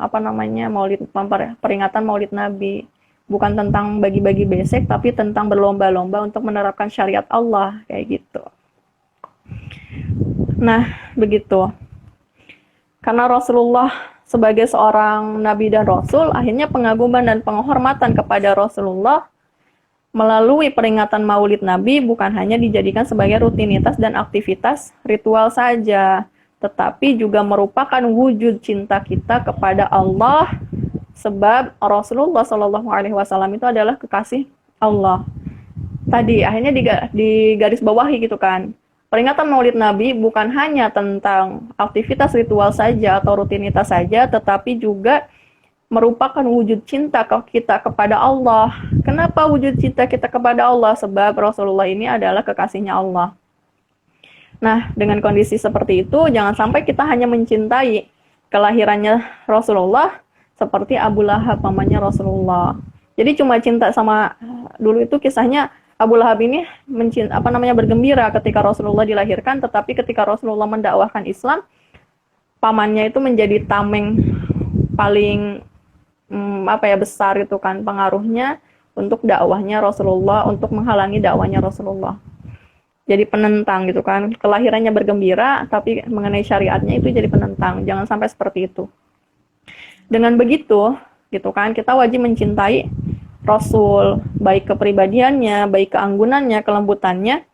peringatan Maulid Nabi. Bukan tentang bagi-bagi besek, tapi tentang berlomba-lomba untuk menerapkan syariat Allah, kayak gitu. Nah, begitu. Karena Rasulullah sebagai seorang nabi dan rasul, akhirnya pengaguman dan penghormatan kepada Rasulullah melalui peringatan Maulid Nabi bukan hanya dijadikan sebagai rutinitas dan aktivitas ritual saja, tetapi juga merupakan wujud cinta kita kepada Allah, sebab Rasulullah SAW itu adalah kekasih Allah. Tadi akhirnya digaris bawahi gitu kan. Peringatan Maulid Nabi bukan hanya tentang aktivitas ritual saja atau rutinitas saja, tetapi juga merupakan wujud cinta kita kepada Allah. Kenapa wujud cinta kita kepada Allah? Sebab Rasulullah ini adalah kekasihnya Allah. Nah, dengan kondisi seperti itu, jangan sampai kita hanya mencintai kelahirannya Rasulullah seperti Abu Lahab pamannya Rasulullah. Jadi cuma cinta sama, dulu itu kisahnya Abu Lahab ini bergembira ketika Rasulullah dilahirkan, tetapi ketika Rasulullah mendakwahkan Islam, pamannya itu menjadi tameng paling besar itu kan pengaruhnya untuk dakwahnya Rasulullah, untuk menghalangi dakwahnya Rasulullah. Jadi penentang gitu kan, kelahirannya bergembira tapi mengenai syariatnya itu jadi penentang. Jangan sampai seperti itu. Dengan begitu gitu kan, kita wajib mencintai Rasul, baik kepribadiannya, baik keanggunannya, kelembutannya.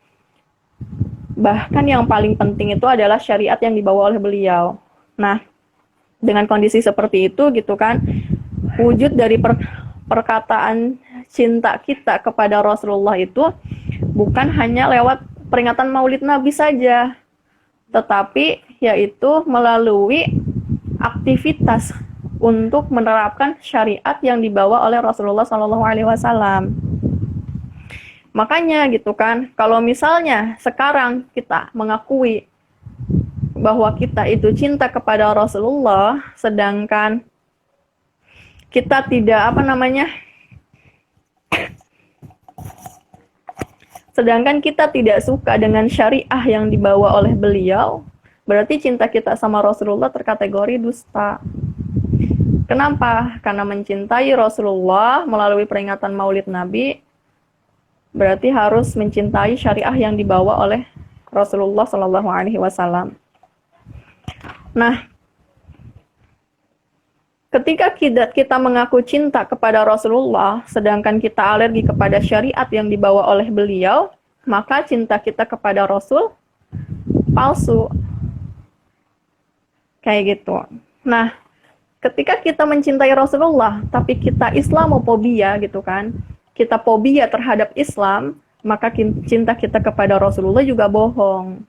Bahkan yang paling penting itu adalah syariat yang dibawa oleh beliau. Nah, dengan kondisi seperti itu gitu kan, wujud dari perkataan cinta kita kepada Rasulullah itu bukan hanya lewat peringatan Maulid Nabi saja, tetapi yaitu melalui aktivitas untuk menerapkan syariat yang dibawa oleh Rasulullah SAW. Makanya gitu kan, kalau misalnya sekarang kita mengakui bahwa kita itu cinta kepada Rasulullah, sedangkan kita tidak sedangkan kita tidak suka dengan syariah yang dibawa oleh beliau, berarti cinta kita sama Rasulullah terkategori dusta. Kenapa? Karena mencintai Rasulullah melalui peringatan Maulid Nabi berarti harus mencintai syariah yang dibawa oleh Rasulullah SAW. Nah, ketika kita mengaku cinta kepada Rasulullah, sedangkan kita alergi kepada syariat yang dibawa oleh beliau, maka cinta kita kepada Rasul palsu. Kayak gitu. Nah, ketika kita mencintai Rasulullah, tapi kita Islamofobia gitu kan, kita fobia terhadap Islam, maka cinta kita kepada Rasulullah juga bohong.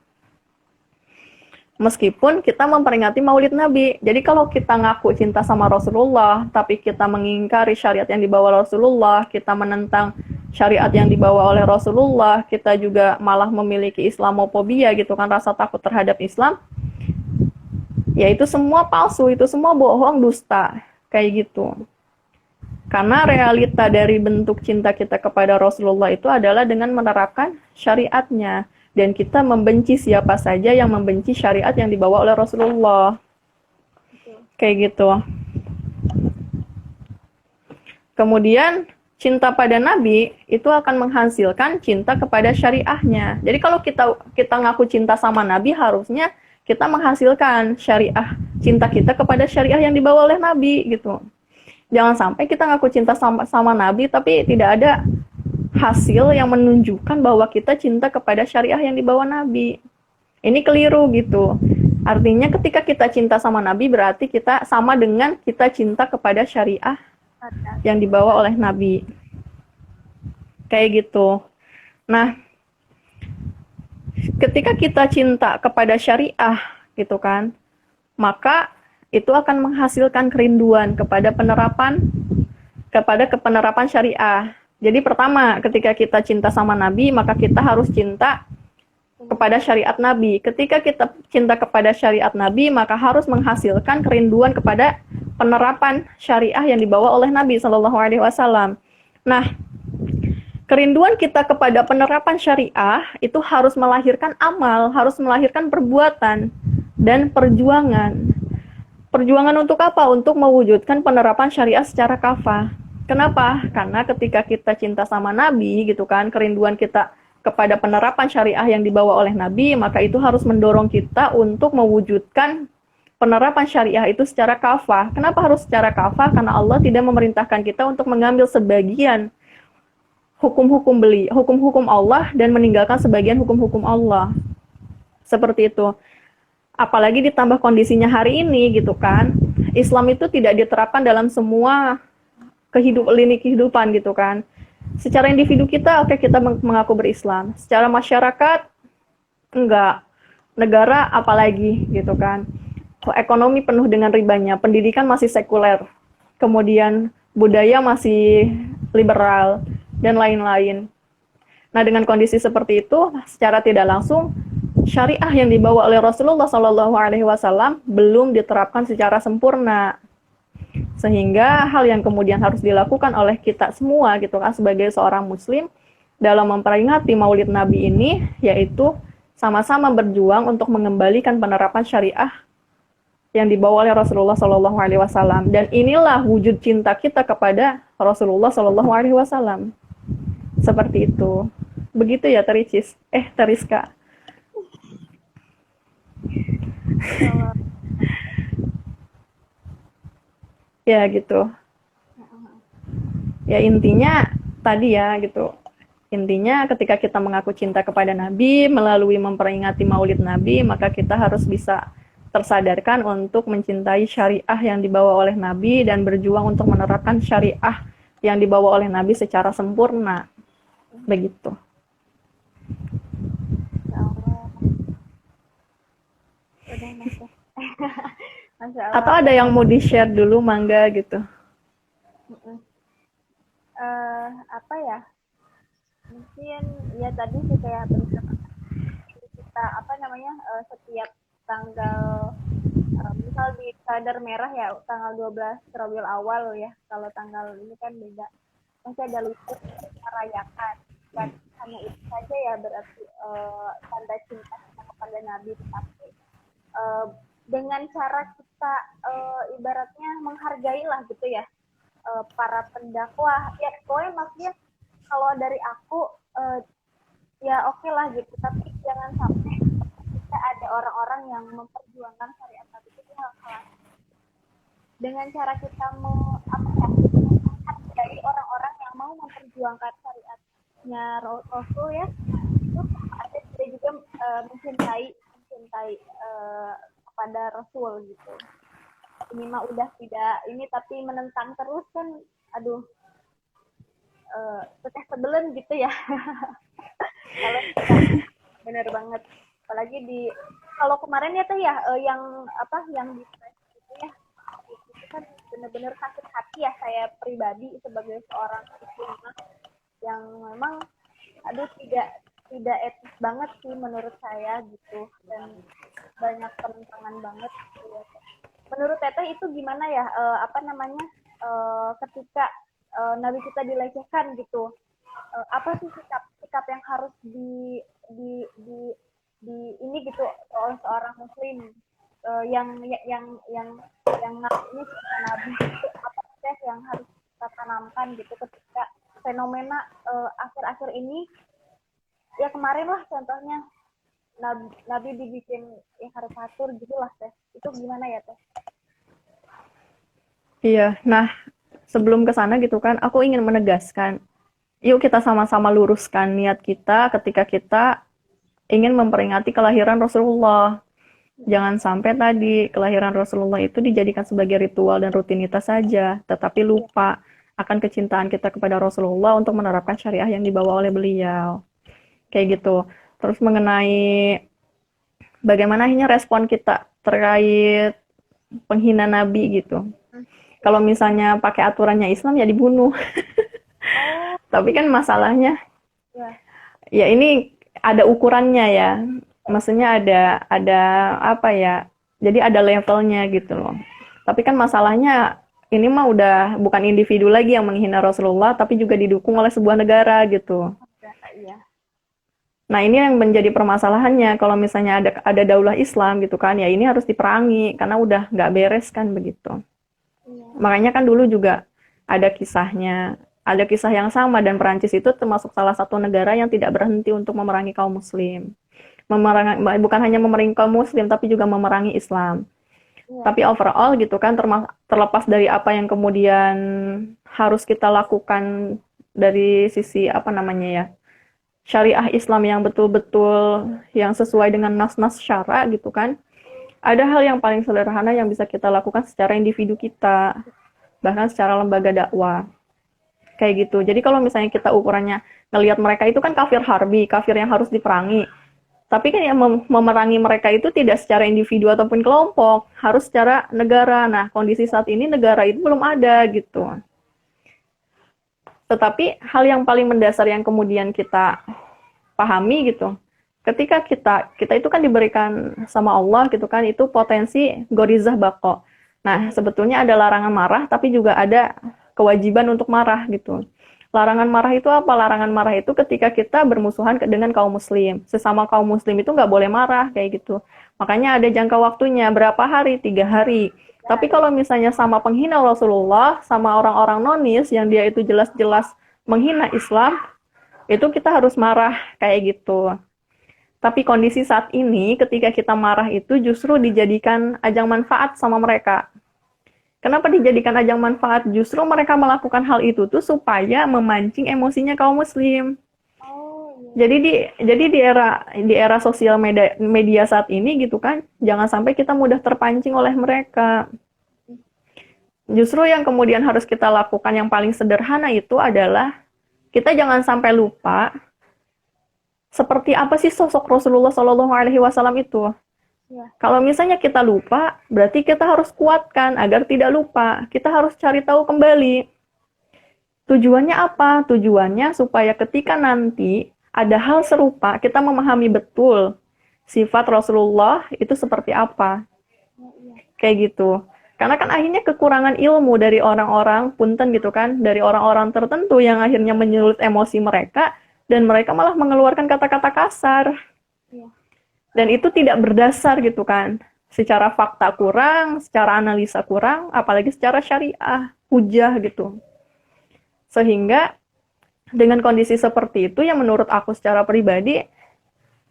Meskipun kita memperingati Maulid Nabi. Jadi kalau kita ngaku cinta sama Rasulullah, tapi kita mengingkari syariat yang dibawa Rasulullah, kita menentang syariat yang dibawa oleh Rasulullah, kita juga malah memiliki Islamofobia gitu kan, rasa takut terhadap Islam, ya itu semua palsu, itu semua bohong, dusta, kayak gitu. Karena realita dari bentuk cinta kita kepada Rasulullah itu adalah dengan menerapkan syariatnya. Dan kita membenci siapa saja yang membenci syariat yang dibawa oleh Rasulullah. Kayak gitu. Kemudian cinta pada Nabi itu akan menghasilkan cinta kepada syariahnya. Jadi kalau kita ngaku cinta sama Nabi, harusnya kita menghasilkan syariah, cinta kita kepada syariah yang dibawa oleh Nabi gitu. Jangan sampai kita ngaku cinta sama Nabi tapi tidak ada hasil yang menunjukkan bahwa kita cinta kepada syariah yang dibawa Nabi. Ini keliru gitu. Artinya ketika kita cinta sama Nabi berarti kita sama dengan kita cinta kepada syariah yang dibawa oleh Nabi. Kayak gitu. Nah, ketika kita cinta kepada syariah gitu kan, maka itu akan menghasilkan kerinduan kepada penerapan syariah. Jadi pertama, ketika kita cinta sama Nabi, maka kita harus cinta kepada syariat Nabi. Ketika kita cinta kepada syariat Nabi, maka harus menghasilkan kerinduan kepada penerapan syariah yang dibawa oleh Nabi Shallallahu Alaihi Wasallam. Nah, kerinduan kita kepada penerapan syariah itu harus melahirkan amal, harus melahirkan perbuatan dan perjuangan. Perjuangan untuk apa? Untuk mewujudkan penerapan syariah secara kafah. Kenapa? Karena ketika kita cinta sama Nabi gitu kan, kerinduan kita kepada penerapan syariah yang dibawa oleh Nabi, maka itu harus mendorong kita untuk mewujudkan penerapan syariah itu secara kafah. Kenapa harus secara kafah? Karena Allah tidak memerintahkan kita untuk mengambil sebagian hukum-hukum Allah dan meninggalkan sebagian hukum-hukum Allah. Seperti itu. Apalagi ditambah kondisinya hari ini gitu kan. Islam itu tidak diterapkan dalam semua lini kehidupan gitu kan. Secara individu kita, oke, kita mengaku berislam. Secara masyarakat, enggak. Negara apalagi gitu kan. Ekonomi penuh dengan ribanya, pendidikan masih sekuler. Kemudian budaya masih liberal dan lain-lain. Nah, dengan kondisi seperti itu, secara tidak langsung syariah yang dibawa oleh Rasulullah SAW belum diterapkan secara sempurna. Sehingga hal yang kemudian harus dilakukan oleh kita semua gitu kan sebagai seorang muslim dalam memperingati Maulid Nabi ini, yaitu sama-sama berjuang untuk mengembalikan penerapan syariah yang dibawa oleh Rasulullah SAW. Dan inilah wujud cinta kita kepada Rasulullah SAW. Seperti itu. Begitu ya Teriska. Ya gitu. Ya intinya tadi ya gitu. Intinya ketika kita mengaku cinta kepada Nabi melalui memperingati Maulid Nabi, maka kita harus bisa tersadarkan untuk mencintai syariah yang dibawa oleh Nabi dan berjuang untuk menerapkan syariah yang dibawa oleh Nabi secara sempurna. Begitu. Atau ada yang mau di-share dulu, mangga gitu. Apa ya? Mungkin ya tadi sih kayak benar kita setiap tanggal misal di kalender merah ya tanggal 12 Rabiul Awal ya, kalau tanggal ini kan beda, masih ada libur kita rayakan, dan hanya itu saja ya berarti tanda cinta kita kepada Nabi, tetapi dengan cara kita ibaratnya menghargai lah gitu ya para pendakwah ya, pokoknya maksudnya kalau dari aku ya oke lah gitu, tapi jangan sampai kita ada orang-orang yang memperjuangkan syariat Nabi itu hal-hal dengan cara kita menghargai orang-orang yang mau memperjuangkan syariatnya Rasul ya, itu ada juga mencintai kepada Rasul gitu. Ini mah udah tidak ini, tapi menentang terus kan, aduh, sebelen gitu ya. Kalau bener banget, apalagi kalau kemarin ya tuh ya yang di press gitu ya, itu kan bener-bener sakit hati ya saya pribadi sebagai seorang muslimah yang memang aduh tidak etis banget sih menurut saya gitu, dan banyak penentangan banget gitu ya. Menurut Teteh itu gimana ya ketika Nabi kita dilecehkan gitu, apa sih sikap yang harus di ini gitu oleh seorang muslim yang ngakunya cinta Nabi itu, apa sih yang harus kita tanamkan gitu ketika fenomena akhir-akhir ini, ya kemarin lah contohnya Nabi dibikin ya karikatur gitu lah Teh. Itu gimana ya Teh? Iya, nah sebelum ke sana gitu kan, aku ingin menegaskan, yuk kita sama-sama luruskan niat kita ketika kita ingin memperingati kelahiran Rasulullah. Jangan sampai tadi kelahiran Rasulullah itu dijadikan sebagai ritual dan rutinitas saja, tetapi lupa akan kecintaan kita kepada Rasulullah untuk menerapkan syariah yang dibawa oleh beliau. Kayak gitu. Terus mengenai bagaimana akhirnya respon kita terkait penghina Nabi gitu. Kalau misalnya pakai aturannya Islam ya dibunuh. Tapi kan masalahnya ya ini ada ukurannya ya. Maksudnya ada apa ya? Jadi ada levelnya gitu loh. Tapi kan masalahnya ini mah udah bukan individu lagi yang menghina Rasulullah, tapi juga didukung oleh sebuah negara gitu. Nah ini yang menjadi permasalahannya. Kalau misalnya ada daulah Islam gitu kan, ya ini harus diperangi karena udah nggak beres kan begitu. Makanya kan dulu juga ada kisahnya, ada kisah yang sama, dan Perancis itu termasuk salah satu negara yang tidak berhenti untuk memerangi kaum muslim. Bukan hanya memerangi kaum muslim, tapi juga memerangi Islam. Tapi overall gitu kan, terlepas dari apa yang kemudian harus kita lakukan dari sisi apa namanya ya, syariah Islam yang betul-betul yang sesuai dengan nas-nas syara gitu kan, ada hal yang paling sederhana yang bisa kita lakukan secara individu kita, bahkan secara lembaga dakwah. Kayak gitu. Jadi kalau misalnya kita ukurannya ngelihat mereka itu kan kafir harbi, kafir yang harus diperangi. Tapi kan yang memerangi mereka itu tidak secara individu ataupun kelompok, harus secara negara. Nah, kondisi saat ini negara itu belum ada gitu. Tetapi hal yang paling mendasar yang kemudian kita pahami gitu, ketika kita itu kan diberikan sama Allah gitu kan, itu potensi gorizah bako. Nah, sebetulnya ada larangan marah, tapi juga ada kewajiban untuk marah gitu. Larangan marah itu apa? Larangan marah itu ketika kita bermusuhan dengan kaum muslim. Sesama kaum muslim itu nggak boleh marah, kayak gitu. Makanya ada jangka waktunya, berapa hari? 3 hari. Tapi kalau misalnya sama penghina Rasulullah, sama orang-orang nonis yang dia itu jelas-jelas menghina Islam, itu kita harus marah, kayak gitu. Tapi kondisi saat ini, ketika kita marah itu justru dijadikan ajang manfaat sama mereka. Kenapa dijadikan ajang manfaat? Justru mereka melakukan hal itu tuh supaya memancing emosinya kaum muslim. Jadi di era sosial media saat ini gitu kan, jangan sampai kita mudah terpancing oleh mereka. Justru yang kemudian harus kita lakukan yang paling sederhana itu adalah kita jangan sampai lupa seperti apa sih sosok Rasulullah SAW itu. Kalau misalnya kita lupa, berarti kita harus kuatkan agar tidak lupa. Kita harus cari tahu kembali. Tujuannya apa? Tujuannya supaya ketika nanti ada hal serupa, kita memahami betul sifat Rasulullah itu seperti apa. Kayak gitu. Karena kan akhirnya kekurangan ilmu dari orang-orang, punten gitu kan, dari orang-orang tertentu yang akhirnya menyulut emosi mereka, dan mereka malah mengeluarkan kata-kata kasar. Dan itu tidak berdasar gitu kan. Secara fakta kurang, secara analisa kurang, apalagi secara syariah, hujah gitu. Sehingga dengan kondisi seperti itu yang menurut aku secara pribadi,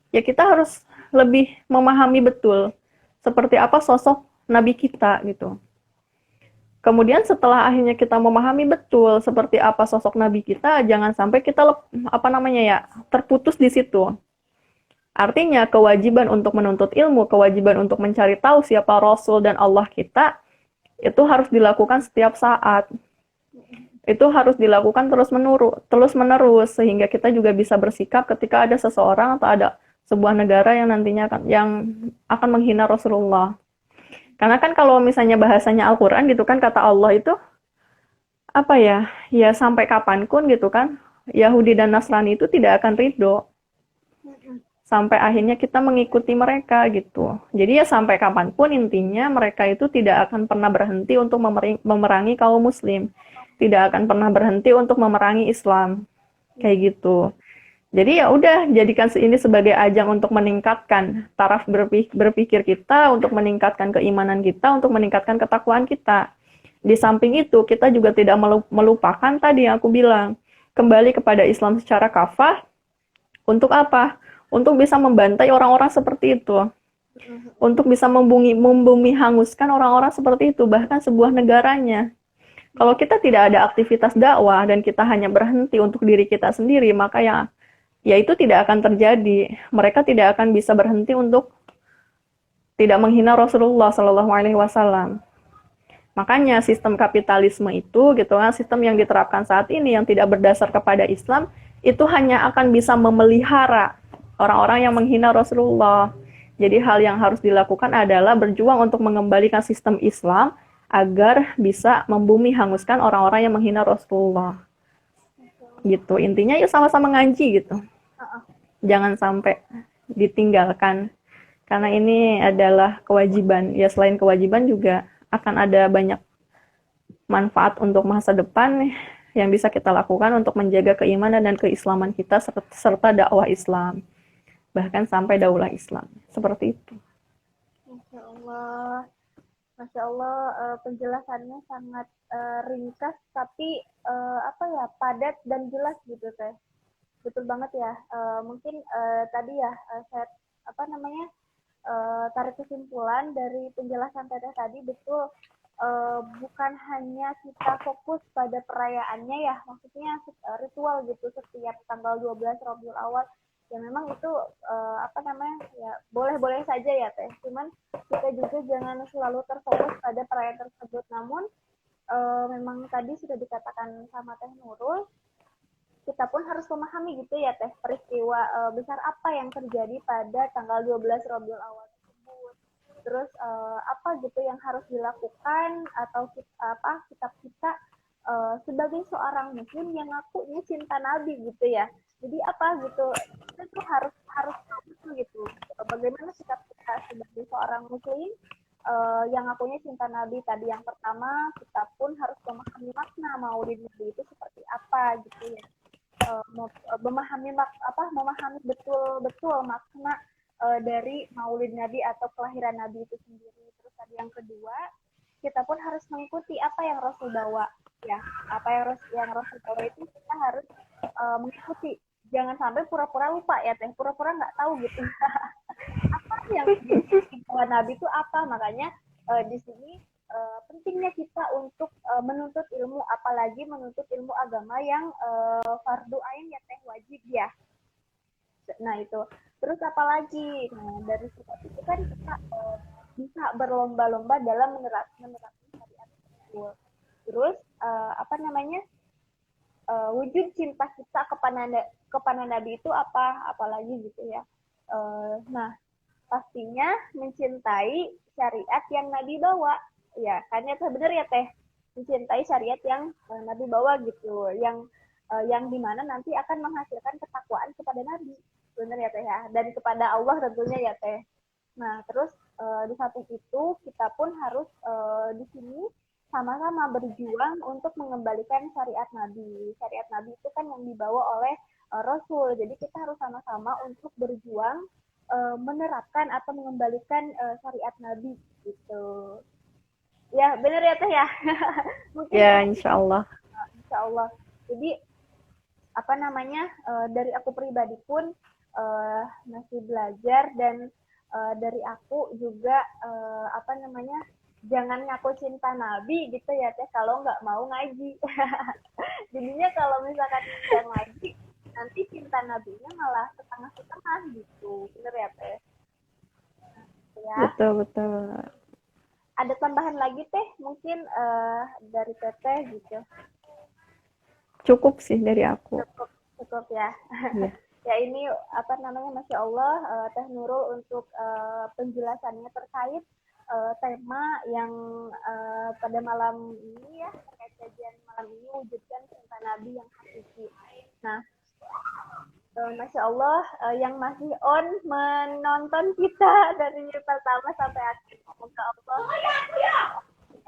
ya kita harus lebih memahami betul seperti apa sosok Nabi kita gitu. Kemudian setelah akhirnya kita memahami betul seperti apa sosok Nabi kita, jangan sampai kita terputus di situ. Artinya kewajiban untuk menuntut ilmu, kewajiban untuk mencari tahu siapa Rasul dan Allah kita, itu harus dilakukan setiap saat. Itu harus dilakukan terus-menerus, sehingga kita juga bisa bersikap ketika ada seseorang atau ada sebuah negara yang nantinya akan menghina Rasulullah. Karena kan kalau misalnya bahasanya Al-Quran gitu kan, kata Allah itu, apa ya, ya sampai kapanpun gitu kan, Yahudi dan Nasrani itu tidak akan ridho. Sampai akhirnya kita mengikuti mereka gitu. Jadi ya sampai kapanpun intinya mereka itu tidak akan pernah berhenti untuk memerangi kaum muslim. Tidak akan pernah berhenti untuk memerangi Islam. Kayak gitu. Jadi ya udah, jadikan ini sebagai ajang untuk meningkatkan taraf berpikir kita, untuk meningkatkan keimanan kita, untuk meningkatkan ketakwaan kita. Di samping itu, kita juga tidak melupakan tadi yang aku bilang, kembali kepada Islam secara kafah. Untuk apa? Untuk bisa membantai orang-orang seperti itu. Untuk bisa membumi hanguskan orang-orang seperti itu, bahkan sebuah negaranya. Kalau kita tidak ada aktivitas dakwah dan kita hanya berhenti untuk diri kita sendiri, maka ya itu tidak akan terjadi. Mereka tidak akan bisa berhenti untuk tidak menghina Rasulullah Shallallahu Alaihi Wasallam. Makanya sistem kapitalisme itu gitu kan, sistem yang diterapkan saat ini yang tidak berdasar kepada Islam itu hanya akan bisa memelihara orang-orang yang menghina Rasulullah. Jadi hal yang harus dilakukan adalah berjuang untuk mengembalikan sistem Islam agar bisa membumi hanguskan orang-orang yang menghina Rasulullah. Gitu. Intinya yuk sama-sama ngaji gitu. Jangan sampai ditinggalkan. Karena ini adalah kewajiban. Ya selain kewajiban juga akan ada banyak manfaat untuk masa depan yang bisa kita lakukan untuk menjaga keimanan dan keislaman kita serta dakwah Islam. Bahkan sampai daulah Islam. Seperti itu. Masya Allah. Masya Allah, penjelasannya sangat ringkas tapi padat dan jelas gitu teh. Betul banget ya. Mungkin tadi ya saya tarik kesimpulan dari penjelasan teteh tadi betul. Bukan hanya kita fokus pada perayaannya ya, maksudnya ritual gitu setiap tanggal 12 Rabiul Awal. Ya memang itu ya boleh-boleh saja ya teh, cuman kita juga jangan selalu terfokus pada perayaan tersebut. Namun memang tadi sudah dikatakan sama Teh Nurul, kita pun harus memahami gitu ya teh peristiwa besar apa yang terjadi pada tanggal 12 Rabiul Awal tersebut. Terus apa gitu yang harus dilakukan atau kita sebagai seorang muslim yang ngakunya cinta Nabi gitu ya. Jadi apa gitu, kita tuh harus tahu gitu. Bagaimana sikap kita sebagai seorang muslim yang ngakunya cinta Nabi tadi. Yang pertama, kita pun harus memahami makna Maulid Nabi itu seperti apa gitu ya. Memahami betul makna dari Maulid Nabi atau kelahiran Nabi itu sendiri. Terus tadi yang kedua, kita pun harus mengikuti apa yang Rasul bawa ya. Apa yang Rasul bawa itu kita harus mengikuti. Jangan sampai pura-pura lupa ya teh, pura-pura nggak tahu gitu. Apa yang dibawa Nabi itu apa? Makanya di sini pentingnya kita untuk menuntut ilmu, apalagi menuntut ilmu agama yang fardu ain ya teh, wajib ya. Nah itu. Terus apalagi? Nah dari sifat itu kan kita bisa berlomba-lomba dalam menerapkan syariat itu. Terus wujud cinta kita kepada Nabi itu apalagi gitu ya. Nah pastinya mencintai syariat yang Nabi bawa ya kan ya teh, bener ya teh, mencintai syariat yang Nabi bawa gitu, yang dimana nanti akan menghasilkan ketakwaan kepada Nabi, bener ya teh ya, dan kepada Allah tentunya ya teh. Nah terus di samping itu kita pun harus di sini sama-sama berjuang untuk mengembalikan syariat Nabi. Syariat Nabi itu kan yang dibawa oleh Rasul, jadi kita harus sama-sama untuk berjuang menerapkan atau mengembalikan syariat Nabi gitu. Ya benar ya teh ya. Mungkin ya insya Allah. Insya Allah. Jadi dari aku pribadi pun masih belajar, dan dari aku juga jangan ngaku cinta Nabi gitu ya teh kalau nggak mau ngaji. Jadinya kalau misalkan nggak ngaji, nanti cinta Nabinya malah setengah-setengah gitu, bener ya teh? Ya. Betul. Ada tambahan lagi teh mungkin dari teteh gitu? Cukup sih dari aku. Cukup ya. Yeah. Ya ini Masya Allah Teh Nurul untuk penjelasannya terkait tema yang pada malam ini ya, terkait kajian malam ini, wujudkan cinta Nabi yang hakiki. Nah, Masya Allah yang masih on menonton kita dari pertama sampai akhir, semoga Allah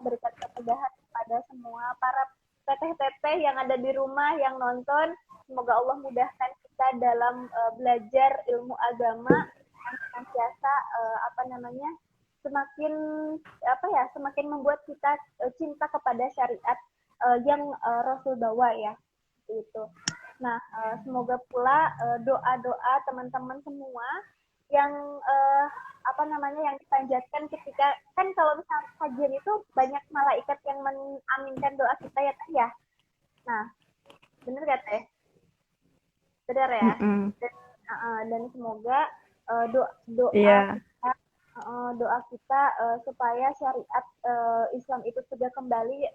berikan kemudahan kepada semua para teteh-teteh yang ada di rumah yang nonton. Semoga Allah mudahkan kita dalam belajar ilmu agama yang senantiasa semakin membuat kita cinta kepada syariat yang Rasul bawa ya. seperti itu. Nah, semoga pula doa-doa teman-teman semua yang apa namanya yang dipanjatkan ketika kan kalau misalnya kajian itu banyak malaikat yang mengaminkan doa kita ya Teh ya. Nah, benar gak Teh? Benar ya. Mm-mm. Dan semoga doa Iya. kita doa kita supaya syariat Islam itu sudah kembali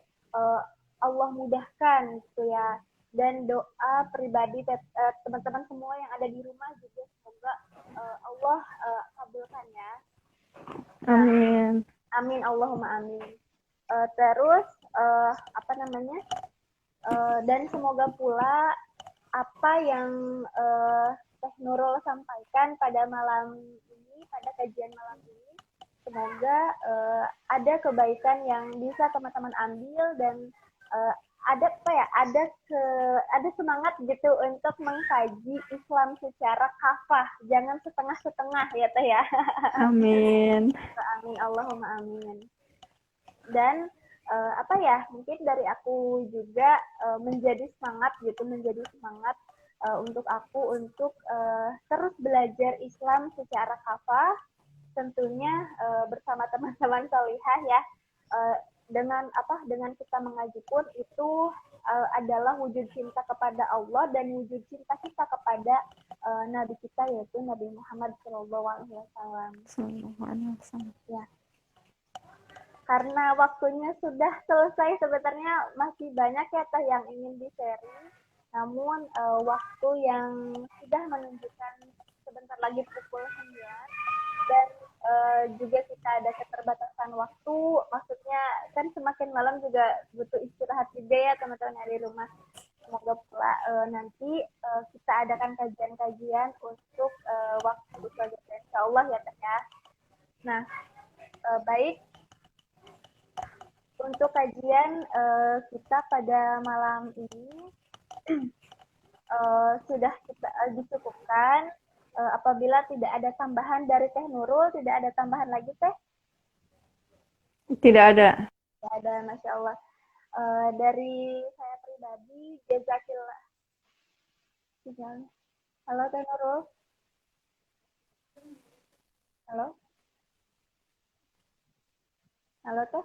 Allah mudahkan gitu ya. Dan doa pribadi teman-teman semua yang ada di rumah juga semoga Allah kabulkan ya. Nah, Amin. amin Allahumma amin. Terus apa namanya? Dan semoga pula apa yang Teh Nurul sampaikan pada malam ini, pada kajian malam ini, semoga ada kebaikan yang bisa teman-teman ambil dan ada apa ya, ada semangat gitu untuk mengkaji Islam secara kafah, jangan setengah-setengah ya Teh ya. Amin. Amin Allahumma amin. Dan apa ya, mungkin dari aku juga menjadi semangat gitu, menjadi semangat untuk aku untuk terus belajar Islam secara kafah, tentunya bersama teman-teman solihah ya. Dengan kita mengaji pun itu adalah wujud cinta kepada Allah dan wujud cinta kita kepada Nabi kita yaitu Nabi Muhammad SAW. Ya. Karena waktunya sudah selesai, sebenarnya masih banyak ya Teh yang ingin di-sharing. Namun waktu yang sudah menunjukkan sebentar lagi pukul 9 dan juga kita ada keterbatasan waktu, maksudnya kan semakin malam juga butuh istirahat juga ya teman-teman yang di rumah. Semoga pula nanti kita adakan kajian-kajian untuk waktu selanjutnya insya Allah ya Teh ya. Nah, baik. Untuk kajian kita pada malam ini sudah kita dicukupkan. Apabila tidak ada tambahan dari Teh Nurul, tidak ada tambahan lagi Teh? Tidak ada. Tidak ada, Masya Allah. Dari saya pribadi, jazakillah. Halo Teh Nurul? Halo? Halo Teh?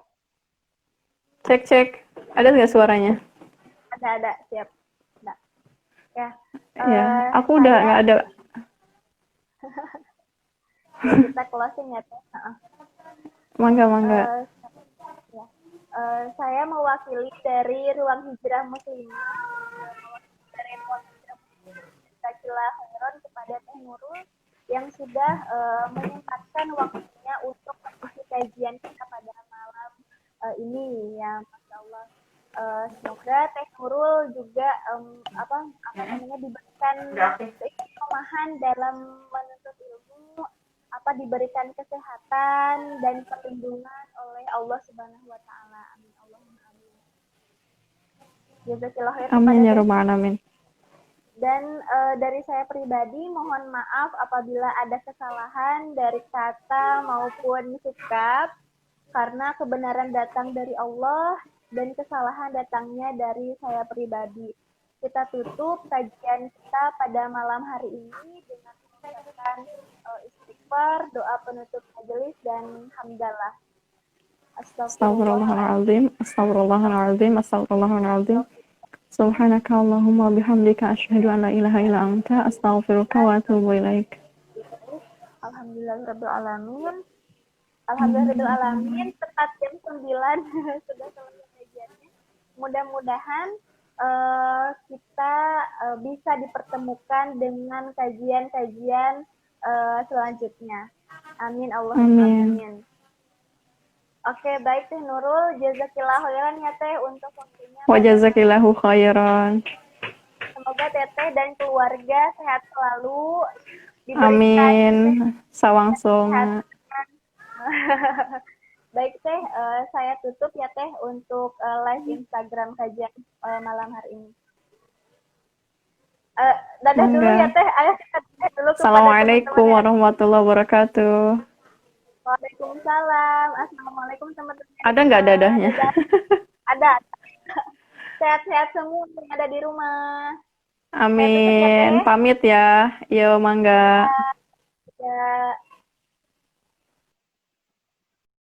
Cek. Ada nggak suaranya? Ada, siap. Nah. Ya. Ya, aku udah nggak ada. Kita closing ya Teh. Mangga. Ya. Saya mewakili dari Ruang Hijrah Muslimah, dari Ruang Hijrah Muslimah kepada Teh Nurul yang sudah menyempatkan waktunya untuk mengikuti kajian kita pada malam ini ya, Masya Allah. Semoga Teh Nurul juga diberikan keistiqomahan dalam menuntut ilmu, diberikan kesehatan dan perlindungan oleh Allah Subhanahu wa taala. Amin Allahumma amin. Jazakallahu khairan. Amin ya rabbal alamin. Dan dari saya pribadi mohon maaf apabila ada kesalahan dari kata maupun sikap, karena kebenaran datang dari Allah dan kesalahan datangnya dari saya pribadi. Kita tutup kajian kita pada malam hari ini dengan mengucapkan istighfar, doa penutup majelis dan hamdalah. Astagfirullahaladzim. Subhanaka Allahumma bihamdika asyhadu an la ilaha illa anta astaghfiruka wa atubu ilaik. Alhamdulillahirabbil alamin. Tepat jam 9 sudah selesai kajiannya. Mudah-mudahan kita bisa dipertemukan dengan kajian-kajian selanjutnya. Amin Allahumma amin. Oke, baik Teh Nurul, jazakillahu khairan ya Teh untuk waktunya. Wa jazakillahu khairan. Semoga Teteh dan keluarga sehat selalu. Amin. Sawangsong. Baik Teh, saya tutup ya Teh untuk live Instagram kajian malam hari ini. Dadah dulu ya Teh. Ayo kita dadah dulu. Assalamualaikum warahmatullahi wabarakatuh. Waalaikumsalam. Assalamualaikum teman-teman. Ada nggak dadahnya? Ada. Sehat-sehat semua yang ada di rumah. Saya tutup ya, Amin. Teh. Pamit ya. Yo, mangga. Ya.